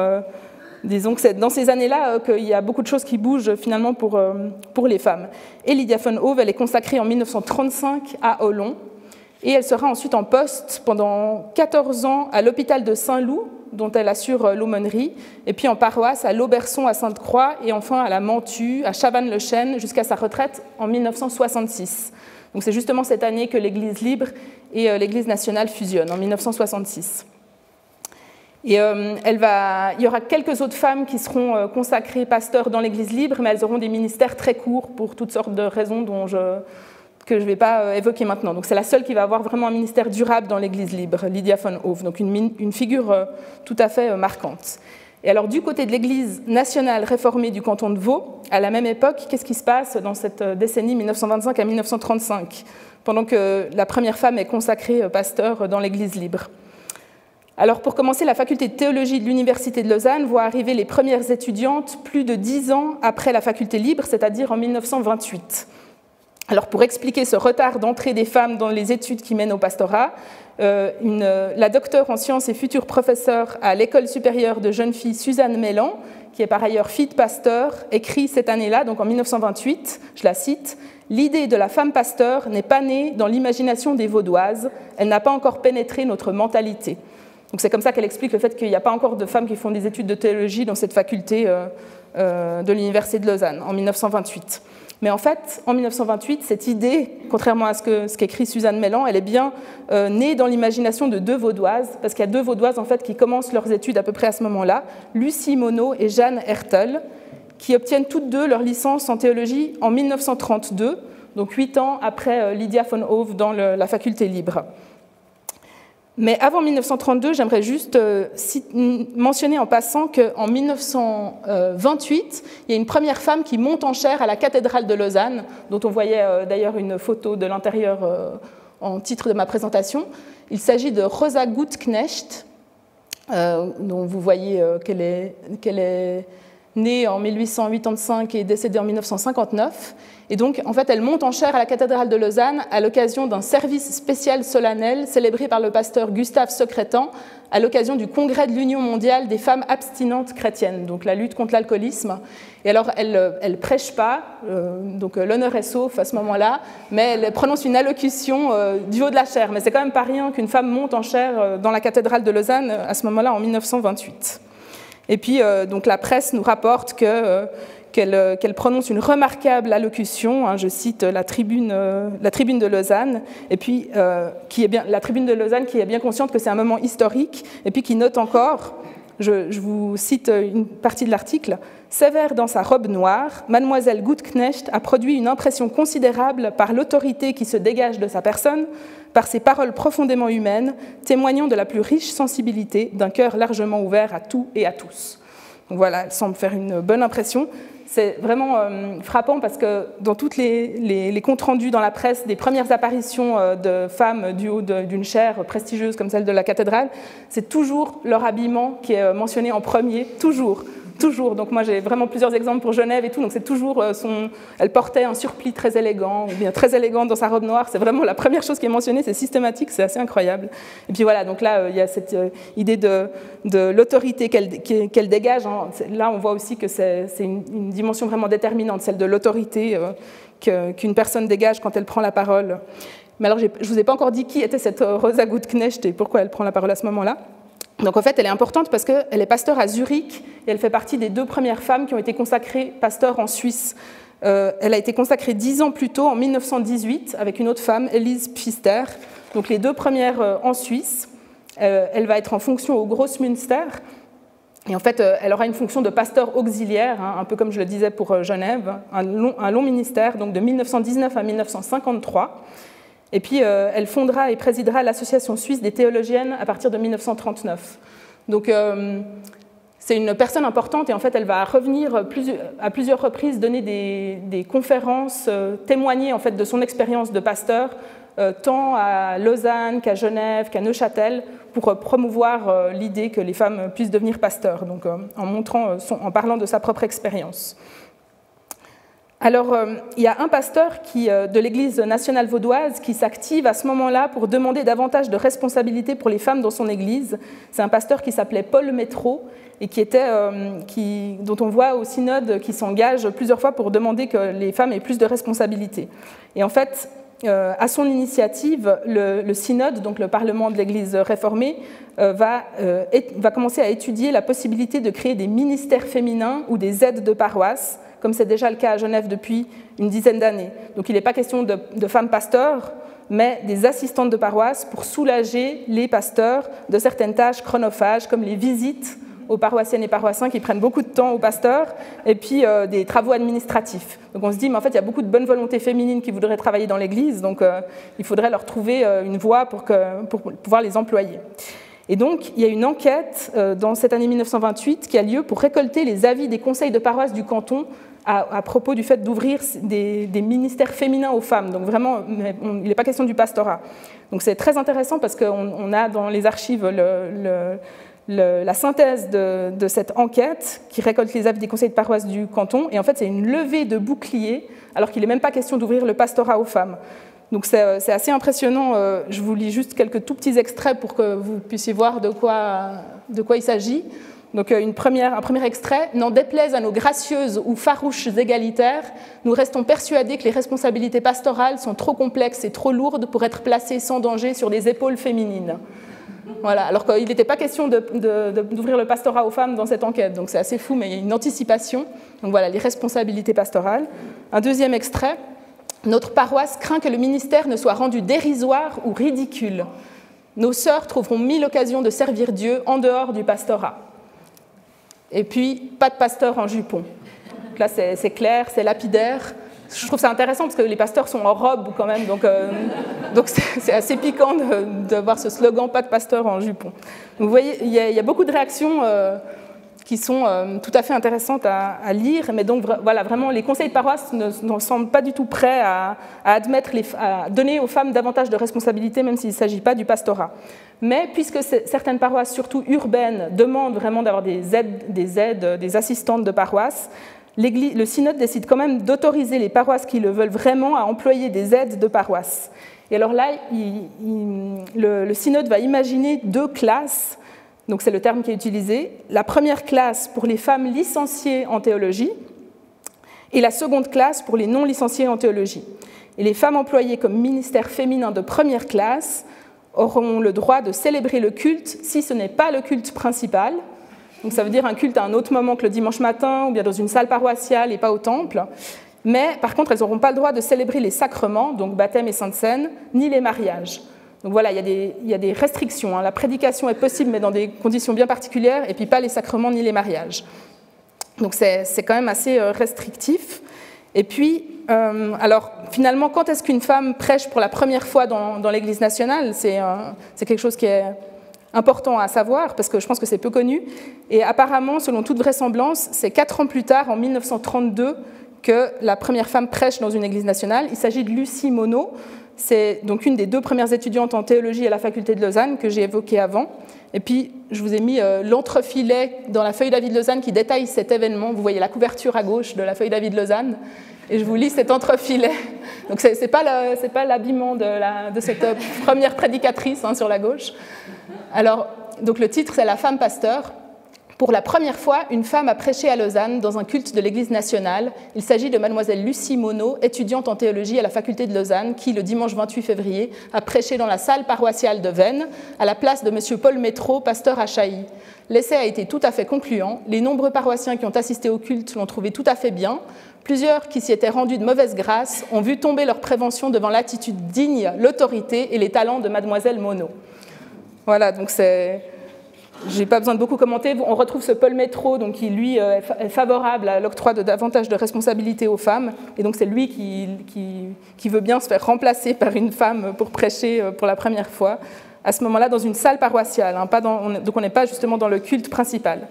que c'est dans ces années-là qu'il y a beaucoup de choses qui bougent finalement pour les femmes. Et Lydia von Hove, elle est consacrée en 1935 à Olon, et elle sera ensuite en poste pendant 14 ans à l'hôpital de Saint-Loup, dont elle assure l'aumônerie, et puis en paroisse à l'Auberçon à Sainte-Croix, et enfin à la Mentue, à Chavannes-le-Chêne, jusqu'à sa retraite en 1966. Donc c'est justement cette année que l'Église libre et l'Église nationale fusionnent, en 1966. Et il y aura quelques autres femmes qui seront consacrées pasteurs dans l'Église libre, mais elles auront des ministères très courts pour toutes sortes de raisons que je ne vais pas évoquer maintenant. Donc c'est la seule qui va avoir vraiment un ministère durable dans l'Église libre, Lydia von Hove, donc une figure tout à fait marquante. Et alors du côté de l'Église nationale réformée du canton de Vaud, à la même époque, qu'est-ce qui se passe dans cette décennie 1925 à 1935, pendant que la première femme est consacrée pasteur dans l'Église libre? Alors pour commencer, la faculté de théologie de l'Université de Lausanne voit arriver les premières étudiantes plus de 10 ans après la faculté libre, c'est-à-dire en 1928. Alors pour expliquer ce retard d'entrée des femmes dans les études qui mènent au pastorat, la docteure en sciences et future professeure à l'École supérieure de jeunes filles Suzanne Mélan, qui est par ailleurs fille de pasteur, écrit cette année-là, donc en 1928, je la cite, « L'idée de la femme pasteur n'est pas née dans l'imagination des Vaudoises, elle n'a pas encore pénétré notre mentalité. » Donc c'est comme ça qu'elle explique le fait qu'il n'y a pas encore de femmes qui font des études de théologie dans cette faculté de l'Université de Lausanne, en 1928. Mais en fait, en 1928, cette idée, contrairement à ce qu'écrit Suzanne Mélan, elle est bien née dans l'imagination de 2 Vaudoises, parce qu'il y a 2 Vaudoises en fait, qui commencent leurs études à peu près à ce moment-là, Lucie Monod et Jeanne Hertel, qui obtiennent toutes 2 leur licence en théologie en 1932, donc 8 ans après Lydia von Hove dans la faculté libre. Mais avant 1932, j'aimerais juste mentionner en passant qu'en 1928, il y a une première femme qui monte en chaire à la cathédrale de Lausanne, dont on voyait d'ailleurs une photo de l'intérieur en titre de ma présentation. Il s'agit de Rosa Gutknecht, dont vous voyez qu'elle est née en 1885 et décédée en 1959. Et donc, en fait, elle monte en chaire à la cathédrale de Lausanne à l'occasion d'un service spécial solennel célébré par le pasteur Gustave Secrétan à l'occasion du congrès de l'Union mondiale des femmes abstinentes chrétiennes, donc la lutte contre l'alcoolisme. Et alors, elle prêche pas, donc l'honneur est sauf à ce moment-là, mais elle prononce une allocution du haut de la chaire. Mais c'est quand même pas rien qu'une femme monte en chaire dans la cathédrale de Lausanne à ce moment-là, en 1928. Et puis, donc, la presse nous rapporte qu'elle prononce une remarquable allocution, hein, je cite la tribune de Lausanne, et puis la tribune de Lausanne qui est bien consciente que c'est un moment historique, et puis qui note encore, je vous cite une partie de l'article, « Sévère dans sa robe noire, mademoiselle Gutknecht a produit une impression considérable par l'autorité qui se dégage de sa personne, par ses paroles profondément humaines, témoignant de la plus riche sensibilité d'un cœur largement ouvert à tout et à tous. » Donc voilà, elle semble faire une bonne impression. C'est vraiment frappant parce que dans tous les comptes rendus dans la presse des premières apparitions de femmes du haut d'une chaire prestigieuse comme celle de la cathédrale, c'est toujours leur habillement qui est mentionné en premier, toujours. Donc moi j'ai vraiment plusieurs exemples pour Genève et tout, donc c'est toujours elle portait un surplis très élégant, ou bien très élégante dans sa robe noire, c'est vraiment la première chose qui est mentionnée, c'est systématique, c'est assez incroyable. Et puis voilà, donc là il y a cette idée de l'autorité qu'elle dégage, hein. Là on voit aussi que c'est une dimension vraiment déterminante, celle de l'autorité qu'une personne dégage quand elle prend la parole. Mais alors je ne vous ai pas encore dit qui était cette Rosa Gutknecht et pourquoi elle prend la parole à ce moment-là. Donc en fait, elle est importante parce qu'elle est pasteur à Zurich et elle fait partie des 2 premières femmes qui ont été consacrées pasteur en Suisse. Elle a été consacrée 10 ans plus tôt, en 1918, avec une autre femme, Elise Pfister. Donc les 2 premières en Suisse. Elle va être en fonction au Grossmünster. Et en fait, elle aura une fonction de pasteur auxiliaire, hein, un peu comme je le disais pour Genève, un long ministère, donc de 1919 à 1953. Et puis, elle fondera et présidera l'Association suisse des théologiennes à partir de 1939. Donc, c'est une personne importante et en fait, elle va revenir à plusieurs reprises donner des conférences, témoigner en fait de son expérience de pasteur, tant à Lausanne qu'à Genève, qu'à Neuchâtel, pour promouvoir l'idée que les femmes puissent devenir pasteurs, donc en parlant de sa propre expérience. Alors, il y a un pasteur de l'Église nationale vaudoise qui s'active à ce moment-là pour demander davantage de responsabilités pour les femmes dans son Église. C'est un pasteur qui s'appelait Paul Métro et dont on voit au synode qui s'engage plusieurs fois pour demander que les femmes aient plus de responsabilités. Et en fait, à son initiative, le synode, donc le Parlement de l'Église réformée, va commencer à étudier la possibilité de créer des ministères féminins ou des aides de paroisse, comme c'est déjà le cas à Genève depuis une dizaine d'années. Donc il n'est pas question de femmes pasteurs, mais des assistantes de paroisse pour soulager les pasteurs de certaines tâches chronophages, comme les visites aux paroissiennes et paroissiens qui prennent beaucoup de temps aux pasteurs, et puis des travaux administratifs. Donc on se dit, mais en fait, il y a beaucoup de bonne volonté féminine qui voudraient travailler dans l'Église, donc il faudrait leur trouver une voie pour pouvoir les employer. Et donc, il y a une enquête dans cette année 1928 qui a lieu pour récolter les avis des conseils de paroisse du canton à propos du fait d'ouvrir des ministères féminins aux femmes. Donc vraiment, il n'est pas question du pastorat. Donc c'est très intéressant parce qu'on a dans les archives la synthèse de cette enquête qui récolte les avis des conseils de paroisse du canton. Et en fait, c'est une levée de bouclier, alors qu'il n'est même pas question d'ouvrir le pastorat aux femmes. Donc c'est assez impressionnant. Je vous lis juste quelques tout petits extraits pour que vous puissiez voir de quoi il s'agit. Donc un premier extrait. « N'en déplaise à nos gracieuses ou farouches égalitaires, nous restons persuadés que les responsabilités pastorales sont trop complexes et trop lourdes pour être placées sans danger sur les épaules féminines. » Voilà, alors qu'il n'était pas question d'ouvrir le pastorat aux femmes dans cette enquête. Donc c'est assez fou, mais il y a une anticipation. Donc voilà, les responsabilités pastorales. Un deuxième extrait. « Notre paroisse craint que le ministère ne soit rendu dérisoire ou ridicule. Nos sœurs trouveront mille occasions de servir Dieu en dehors du pastorat. » Et puis, pas de pasteur en jupon. Donc là, c'est clair, c'est lapidaire. Je trouve ça intéressant parce que les pasteurs sont en robe quand même, donc c'est assez piquant de voir ce slogan « pas de pasteur en jupon ». Donc vous voyez, il y a beaucoup de réactions qui sont tout à fait intéressantes à lire, mais donc voilà, vraiment, les conseils de paroisse ne semblent pas du tout prêts à donner aux femmes davantage de responsabilités, même s'il ne s'agit pas du pastorat. Mais puisque certaines paroisses, surtout urbaines, demandent vraiment d'avoir des assistantes de paroisse, le synode décide quand même d'autoriser les paroisses qui le veulent vraiment à employer des aides de paroisse. Et alors là, le synode va imaginer deux classes, donc c'est le terme qui est utilisé, la première classe pour les femmes licenciées en théologie et la seconde classe pour les non licenciées en théologie. Et les femmes employées comme ministère féminin de première classe auront le droit de célébrer le culte si ce n'est pas le culte principal. Donc ça veut dire un culte à un autre moment que le dimanche matin ou bien dans une salle paroissiale et pas au temple. Mais par contre, elles n'auront pas le droit de célébrer les sacrements, donc baptême et sainte seine, ni les mariages. Donc voilà, il y a des restrictions. La prédication est possible, mais dans des conditions bien particulières, et puis pas les sacrements ni les mariages. Donc c'est quand même assez restrictif. Et puis, alors finalement, quand est-ce qu'une femme prêche pour la première fois dans l'Église nationale ? C'est quelque chose qui est important à savoir, parce que je pense que c'est peu connu. Et apparemment, selon toute vraisemblance, c'est 4 ans plus tard, en 1932, que la première femme prêche dans une église nationale. Il s'agit de Lucie Monod. C'est donc une des 2 premières étudiantes en théologie à la faculté de Lausanne que j'ai évoquée avant. Et puis, je vous ai mis l'entrefilet dans la feuille d'avis de Lausanne qui détaille cet événement. Vous voyez la couverture à gauche de la feuille d'avis de Lausanne. Et je vous lis cet entrefilet. Donc, ce n'est pas l'habillement de cette première prédicatrice sur la gauche. Alors, donc le titre, c'est « La femme pasteur ». Pour la première fois, une femme a prêché à Lausanne dans un culte de l'Église nationale. Il s'agit de mademoiselle Lucie Monod, étudiante en théologie à la faculté de Lausanne, qui, le dimanche 28 février, a prêché dans la salle paroissiale de Vennes, à la place de M. Paul Métro, pasteur à Chailly. L'essai a été tout à fait concluant. Les nombreux paroissiens qui ont assisté au culte l'ont trouvé tout à fait bien. Plusieurs qui s'y étaient rendus de mauvaise grâce ont vu tomber leur prévention devant l'attitude digne, l'autorité et les talents de mademoiselle Monod. Voilà, donc c'est... Je n'ai pas besoin de beaucoup commenter. On retrouve ce Paul Métro, donc, qui, lui, est favorable à l'octroi de davantage de responsabilités aux femmes. Et donc, c'est lui qui veut bien se faire remplacer par une femme pour prêcher pour la première fois, à ce moment-là, dans une salle paroissiale. Donc, on n'est pas justement dans le culte principal.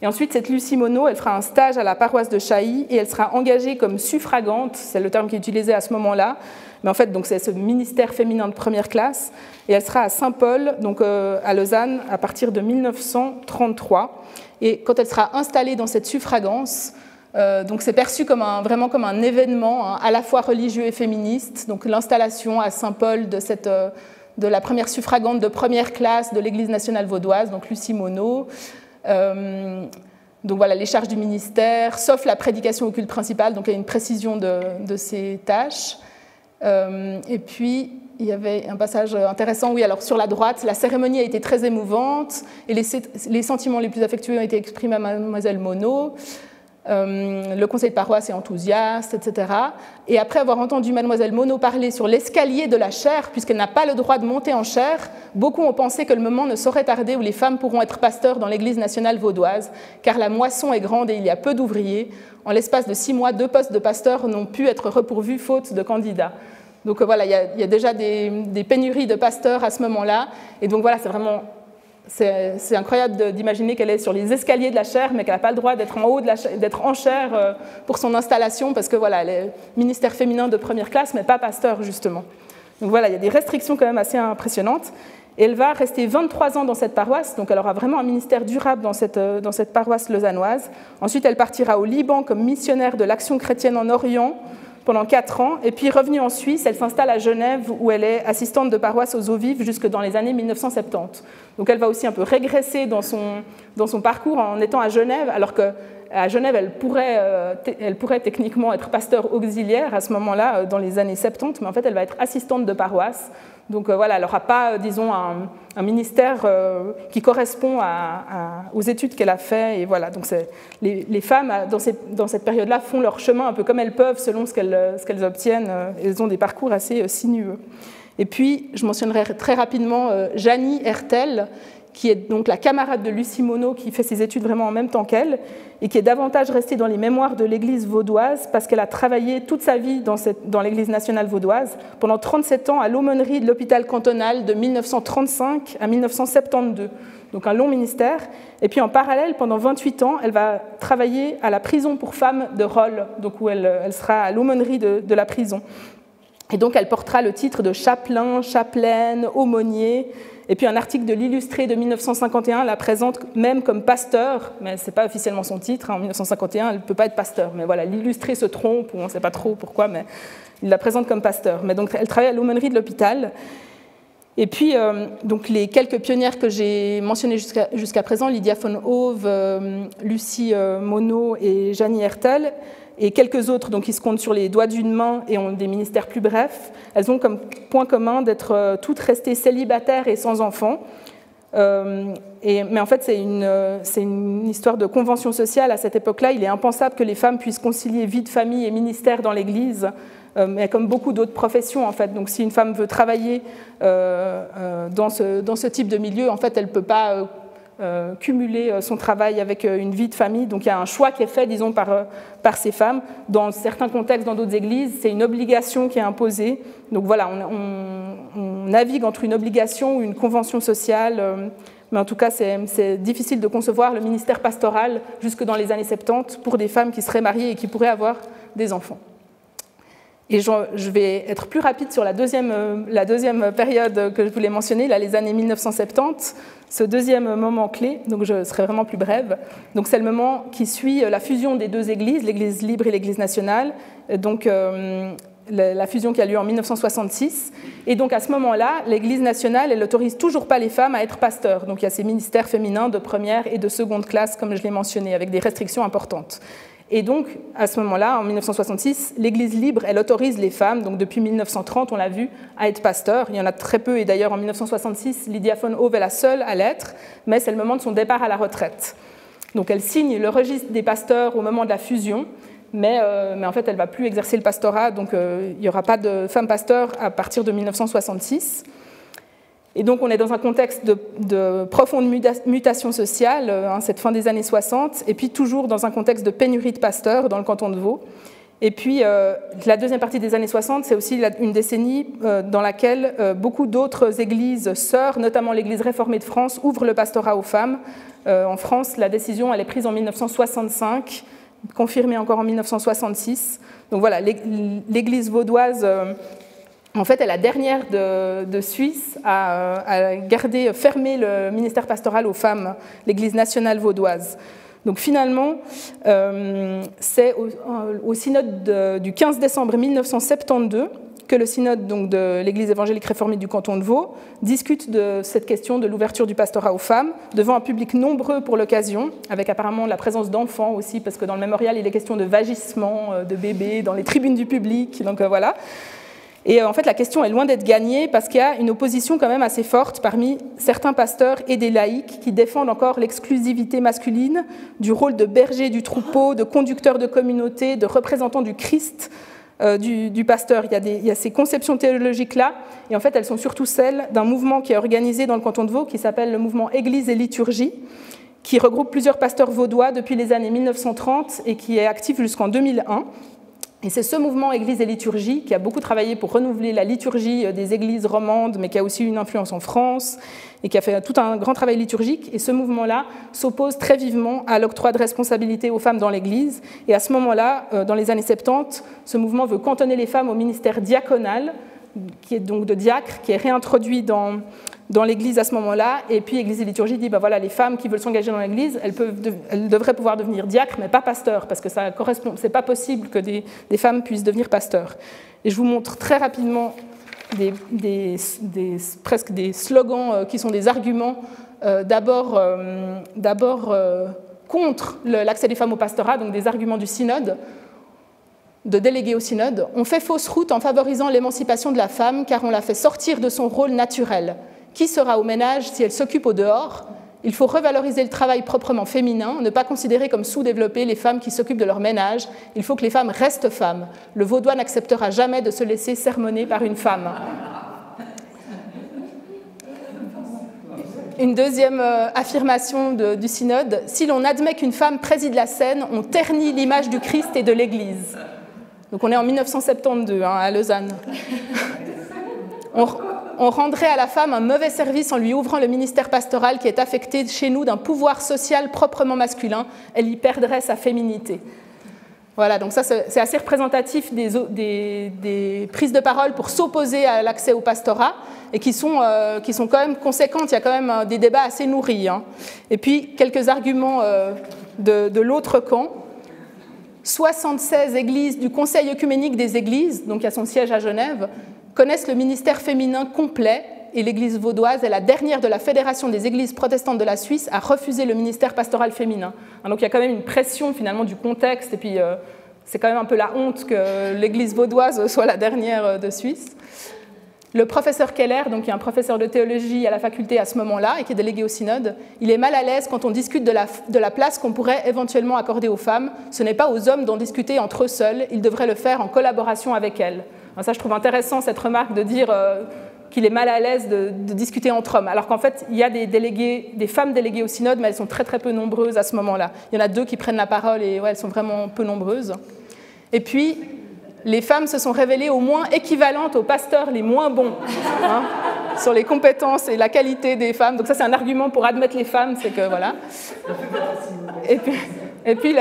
Et ensuite, cette Lucie Monod, elle fera un stage à la paroisse de Chailly et elle sera engagée comme suffragante, c'est le terme qui est utilisé à ce moment-là, mais en fait, donc, c'est ce ministère féminin de première classe, et elle sera à Saint-Paul, donc à Lausanne, à partir de 1933. Et quand elle sera installée dans cette suffragance, donc c'est perçu comme vraiment comme un événement à la fois religieux et féministe, donc l'installation à Saint-Paul de la première suffragante de première classe de l'Église nationale vaudoise, donc Lucie Monod. Donc voilà, les charges du ministère, sauf la prédication au culte principal, donc il y a une précision de ces tâches. Et puis, il y avait un passage intéressant, oui, alors sur la droite, la cérémonie a été très émouvante, et les sentiments les plus affectueux ont été exprimés à mademoiselle Monod. Le conseil de paroisse est enthousiaste, etc. Et après avoir entendu mademoiselle Monod parler sur l'escalier de la chaire, puisqu'elle n'a pas le droit de monter en chaire, beaucoup ont pensé que le moment ne saurait tarder où les femmes pourront être pasteurs dans l'Église nationale vaudoise, car la moisson est grande et il y a peu d'ouvriers. En l'espace de 6 mois, 2 postes de pasteurs n'ont pu être repourvus faute de candidats. Donc voilà, il y a déjà des pénuries de pasteurs à ce moment-là. Et donc voilà, c'est vraiment... C'est incroyable d'imaginer qu'elle est sur les escaliers de la chaire, mais qu'elle n'a pas le droit d'être en haut, d'être en chaire pour son installation, parce que voilà, elle est ministère féminin de première classe, mais pas pasteur, justement. Donc voilà, il y a des restrictions quand même assez impressionnantes. Et elle va rester 23 ans dans cette paroisse, donc elle aura vraiment un ministère durable dans cette paroisse lausannoise. Ensuite, elle partira au Liban comme missionnaire de l'Action chrétienne en Orient pendant 4 ans, et puis revenue en Suisse, elle s'installe à Genève où elle est assistante de paroisse aux eaux vives jusque dans les années 1970. Donc elle va aussi un peu régresser dans son parcours en étant à Genève, alors qu'à Genève, elle pourrait techniquement être pasteur auxiliaire à ce moment-là, dans les années 70, mais en fait, elle va être assistante de paroisse. Donc voilà, elle n'aura pas, disons, un ministère qui correspond aux études qu'elle a fait. Et voilà, donc les femmes, dans cette période-là, font leur chemin un peu comme elles peuvent, selon ce qu'elles obtiennent. Elles ont des parcours assez sinueux. Et puis, je mentionnerai très rapidement Janie Hertel, qui est donc la camarade de Lucie Monod, qui fait ses études vraiment en même temps qu'elle, et qui est davantage restée dans les mémoires de l'Église vaudoise, parce qu'elle a travaillé toute sa vie dans l'Église nationale vaudoise, pendant 37 ans à l'aumônerie de l'hôpital cantonal de 1935 à 1972. Donc un long ministère. Et puis en parallèle, pendant 28 ans, elle va travailler à la prison pour femmes de Rolle, donc où elle sera à l'aumônerie de la prison. Et donc elle portera le titre de chapelain, chapelaine, aumônier. Et puis un article de l'Illustré de 1951 la présente même comme pasteur, mais ce n'est pas officiellement son titre. En 1951, elle ne peut pas être pasteur. Mais voilà, l'Illustré se trompe, ou on ne sait pas trop pourquoi, mais il la présente comme pasteur. Mais donc elle travaille à l'aumônerie de l'hôpital. Et puis, donc les quelques pionnières que j'ai mentionnées jusqu'à présent, Lydia von Hove, Lucie Monod et Janie Hertel, et quelques autres donc, qui se comptent sur les doigts d'une main et ont des ministères plus brefs, elles ont comme point commun d'être toutes restées célibataires et sans enfants. Mais en fait, c'est une histoire de convention sociale. À cette époque-là, il est impensable que les femmes puissent concilier vie de famille et ministère dans l'Église, mais comme beaucoup d'autres professions, en fait. Donc, si une femme veut travailler dans ce type de milieu, en fait, elle ne peut pas cumuler son travail avec une vie de famille. Donc il y a un choix qui est fait, disons, par ces femmes. Dans certains contextes, dans d'autres églises, c'est une obligation qui est imposée. Donc voilà, on navigue entre une obligation ou une convention sociale. Mais en tout cas, c'est difficile de concevoir le ministère pastoral jusque dans les années 70 pour des femmes qui seraient mariées et qui pourraient avoir des enfants. Et je vais être plus rapide sur la deuxième période que je voulais mentionner, là, les années 1970, ce deuxième moment clé, donc je serai vraiment plus brève. Donc c'est le moment qui suit la fusion des deux églises, l'Église libre et l'Église nationale, donc la fusion qui a lieu en 1966. Et donc à ce moment-là, l'Église nationale, elle n'autorise toujours pas les femmes à être pasteurs. Donc il y a ces ministères féminins de première et de seconde classe, comme je l'ai mentionné, avec des restrictions importantes. Et donc, à ce moment-là, en 1966, l'Église libre, elle autorise les femmes, donc depuis 1930, on l'a vu, à être pasteurs. Il y en a très peu, et d'ailleurs, en 1966, Lydia von Hove est la seule à l'être, mais c'est le moment de son départ à la retraite. Donc, elle signe le registre des pasteurs au moment de la fusion, mais en fait, elle ne va plus exercer le pastorat, donc il n'y aura pas de femmes pasteurs à partir de 1966. Et donc, on est dans un contexte de profonde mutation sociale, cette fin des années 60, et puis toujours dans un contexte de pénurie de pasteurs dans le canton de Vaud. Et puis, la deuxième partie des années 60, c'est aussi une décennie dans laquelle beaucoup d'autres églises sœurs, notamment l'Église réformée de France, ouvrent le pastorat aux femmes. En France, la décision elle est prise en 1965, confirmée encore en 1966. Donc voilà, l'Église vaudoise, en fait, est la dernière de Suisse à garder fermé le ministère pastoral aux femmes, l'Église nationale vaudoise. Donc finalement, c'est au synode du 15 décembre 1972 que le synode donc, de l'Église évangélique réformée du canton de Vaud discute de cette question de l'ouverture du pastorat aux femmes devant un public nombreux pour l'occasion, avec apparemment la présence d'enfants aussi, parce que dans le mémorial, il est question de vagissement de bébés dans les tribunes du public. Donc voilà. Et en fait, la question est loin d'être gagnée parce qu'il y a une opposition quand même assez forte parmi certains pasteurs et des laïcs qui défendent encore l'exclusivité masculine du rôle de berger du troupeau, de conducteur de communauté, de représentant du Christ du pasteur. Il y a ces conceptions théologiques-là, et en fait, elles sont surtout celles d'un mouvement qui est organisé dans le canton de Vaud, qui s'appelle le mouvement Église et Liturgie, qui regroupe plusieurs pasteurs vaudois depuis les années 1930 et qui est actif jusqu'en 2001. Et c'est ce mouvement Église et Liturgie qui a beaucoup travaillé pour renouveler la liturgie des églises romandes, mais qui a aussi une influence en France et qui a fait tout un grand travail liturgique. Et ce mouvement-là s'oppose très vivement à l'octroi de responsabilité aux femmes dans l'Église. Et à ce moment-là, dans les années 70, ce mouvement veut cantonner les femmes au ministère diaconal, qui est donc de diacre, qui est réintroduit dans l'Église à ce moment-là. Et puis Église et Liturgie dit, ben voilà, les femmes qui veulent s'engager dans l'Église, elles devraient pouvoir devenir diacres, mais pas pasteurs, parce que ça correspond. C'est pas possible que des femmes puissent devenir pasteurs. Et je vous montre très rapidement presque des slogans qui sont des arguments, d'abord contre l'accès des femmes au pastorat, donc des arguments du synode, de délégués au synode. On fait fausse route en favorisant l'émancipation de la femme, car on la fait sortir de son rôle naturel. Qui sera au ménage si elle s'occupe au dehors? Il faut revaloriser le travail proprement féminin, ne pas considérer comme sous-développées les femmes qui s'occupent de leur ménage. Il faut que les femmes restent femmes. Le vaudois n'acceptera jamais de se laisser sermonner par une femme. Une deuxième affirmation du synode, si l'on admet qu'une femme préside la scène, on ternit l'image du Christ et de l'Église. Donc on est en 1972 à Lausanne. On rendrait à la femme un mauvais service en lui ouvrant le ministère pastoral qui est affecté chez nous d'un pouvoir social proprement masculin. Elle y perdrait sa féminité. Voilà, donc ça c'est assez représentatif des prises de parole pour s'opposer à l'accès au pastorat et qui sont quand même conséquentes. Il y a quand même des débats assez nourris. Et puis quelques arguments de l'autre camp. 76 églises du Conseil œcuménique des églises, donc il y a son siège à Genève, connaissent le ministère féminin complet, et l'église vaudoise est la dernière de la Fédération des églises protestantes de la Suisse à refuser le ministère pastoral féminin. Donc il y a quand même une pression finalement du contexte, et puis c'est quand même un peu la honte que l'église vaudoise soit la dernière de Suisse. Le professeur Keller, donc qui est un professeur de théologie à la faculté à ce moment-là et qui est délégué au synode, il est mal à l'aise quand on discute de la place qu'on pourrait éventuellement accorder aux femmes. Ce n'est pas aux hommes d'en discuter entre eux seuls, ils devraient le faire en collaboration avec elles. Alors ça, je trouve intéressant cette remarque de dire qu'il est mal à l'aise de discuter entre hommes, alors qu'en fait, il y a des femmes déléguées au synode, mais elles sont très très peu nombreuses à ce moment-là. Il y en a 2 qui prennent la parole et elles sont vraiment peu nombreuses. Et puis, les femmes se sont révélées au moins équivalentes aux pasteurs les moins bons sur les compétences et la qualité des femmes. Donc ça, c'est un argument pour admettre les femmes, c'est que voilà. Et puis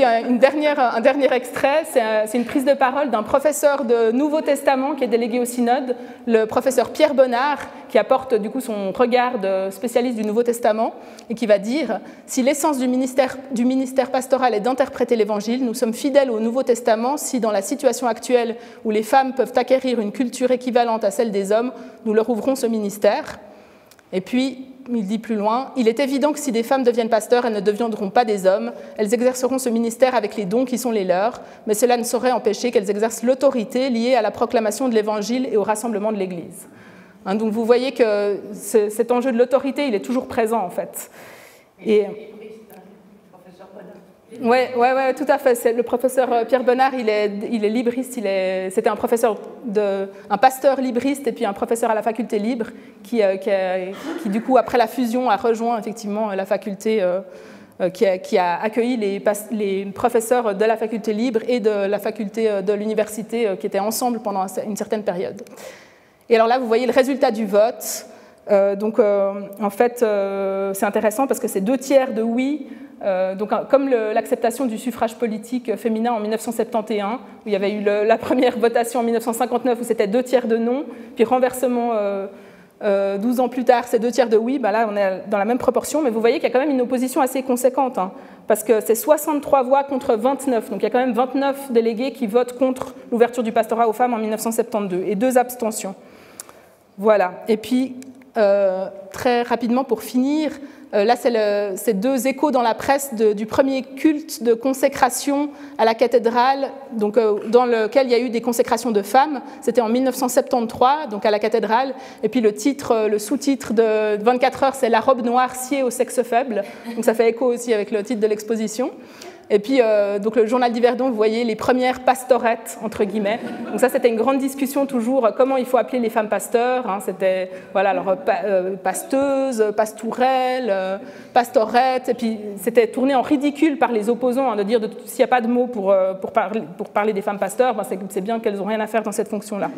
un dernier extrait, c'est une prise de parole d'un professeur de Nouveau Testament qui est délégué au synode, le professeur Pierre Bonnard, qui apporte du coup son regard de spécialiste du Nouveau Testament et qui va dire « Si l'essence du ministère pastoral est d'interpréter l'Évangile, nous sommes fidèles au Nouveau Testament si dans la situation actuelle où les femmes peuvent acquérir une culture équivalente à celle des hommes, nous leur ouvrons ce ministère. » Et puis, il dit plus loin, « Il est évident que si des femmes deviennent pasteurs, elles ne deviendront pas des hommes. Elles exerceront ce ministère avec les dons qui sont les leurs, mais cela ne saurait empêcher qu'elles exercent l'autorité liée à la proclamation de l'Évangile et au rassemblement de l'Église. » Donc vous voyez que cet enjeu de l'autorité, il est toujours présent en fait. Oui, tout à fait. Le professeur Pierre Bonnard, il est libriste. C'était un pasteur libriste et puis un professeur à la faculté libre qui du coup, après la fusion, a rejoint effectivement la faculté qui a accueilli les professeurs de la faculté libre et de la faculté de l'université qui étaient ensemble pendant une certaine période. Et alors là, vous voyez le résultat du vote. En fait, c'est intéressant parce que c'est 2/3 de oui. Comme l'acceptation du suffrage politique féminin en 1971, où il y avait eu la première votation en 1959 où c'était 2/3 de non, puis renversement 12 ans plus tard, c'est 2/3 de oui, là on est dans la même proportion, mais vous voyez qu'il y a quand même une opposition assez conséquente, parce que c'est 63 voix contre 29, donc il y a quand même 29 délégués qui votent contre l'ouverture du pastorat aux femmes en 1972, et 2 abstentions. Voilà, et puis très rapidement pour finir, là, c'est 2 échos dans la presse du premier culte de consécration à la cathédrale, dans lequel il y a eu des consécrations de femmes. C'était en 1973, donc à la cathédrale. Et puis le sous-titre de 24 heures, c'est « La robe noire sciée au sexe faible ». Donc ça fait écho aussi avec le titre de l'exposition. Et puis, le journal d'Yverdon, vous voyez les premières pastorettes, entre guillemets. Donc ça, c'était une grande discussion toujours, comment il faut appeler les femmes pasteurs. C'était, alors, pasteuse, pastourelle, pastorette. Et puis, c'était tourné en ridicule par les opposants, de dire s'il n'y a pas de mots pour parler des femmes pasteurs, c'est bien qu'elles n'ont rien à faire dans cette fonction-là.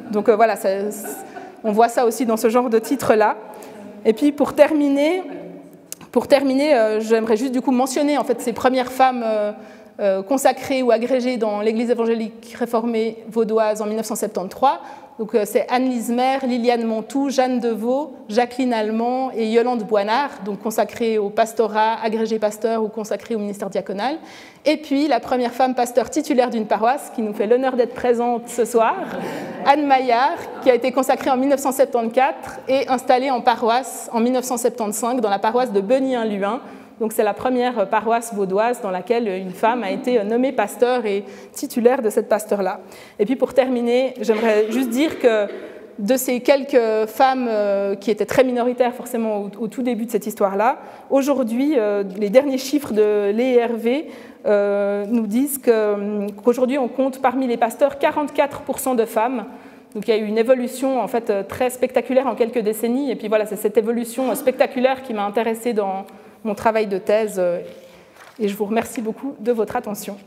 Donc voilà, on voit ça aussi dans ce genre de titre-là. Et puis, pour terminer, j'aimerais juste mentionner en fait ces premières femmes consacrées ou agrégées dans l'Église évangélique réformée vaudoise en 1973. Donc c'est Anne Lismer, Liliane Montou, Jeanne Deveau, Jacqueline Allemand et Yolande Boinard, donc consacrées au pastorat, agrégées pasteurs ou consacrées au ministère diaconal. Et puis la première femme pasteur titulaire d'une paroisse qui nous fait l'honneur d'être présente ce soir, Anne Maillard, qui a été consacrée en 1974 et installée en paroisse en 1975 dans la paroisse de Beugny-en-Luing. Donc c'est la première paroisse vaudoise dans laquelle une femme a été nommée pasteur et titulaire de cette pasteur-là. Et puis pour terminer, j'aimerais juste dire que de ces quelques femmes qui étaient très minoritaires forcément au tout début de cette histoire-là, aujourd'hui, les derniers chiffres de l'ERV nous disent qu'aujourd'hui on compte parmi les pasteurs 44% de femmes. Donc il y a eu une évolution en fait très spectaculaire en quelques décennies. Et puis voilà, c'est cette évolution spectaculaire qui m'a intéressée dans mon travail de thèse, et je vous remercie beaucoup de votre attention.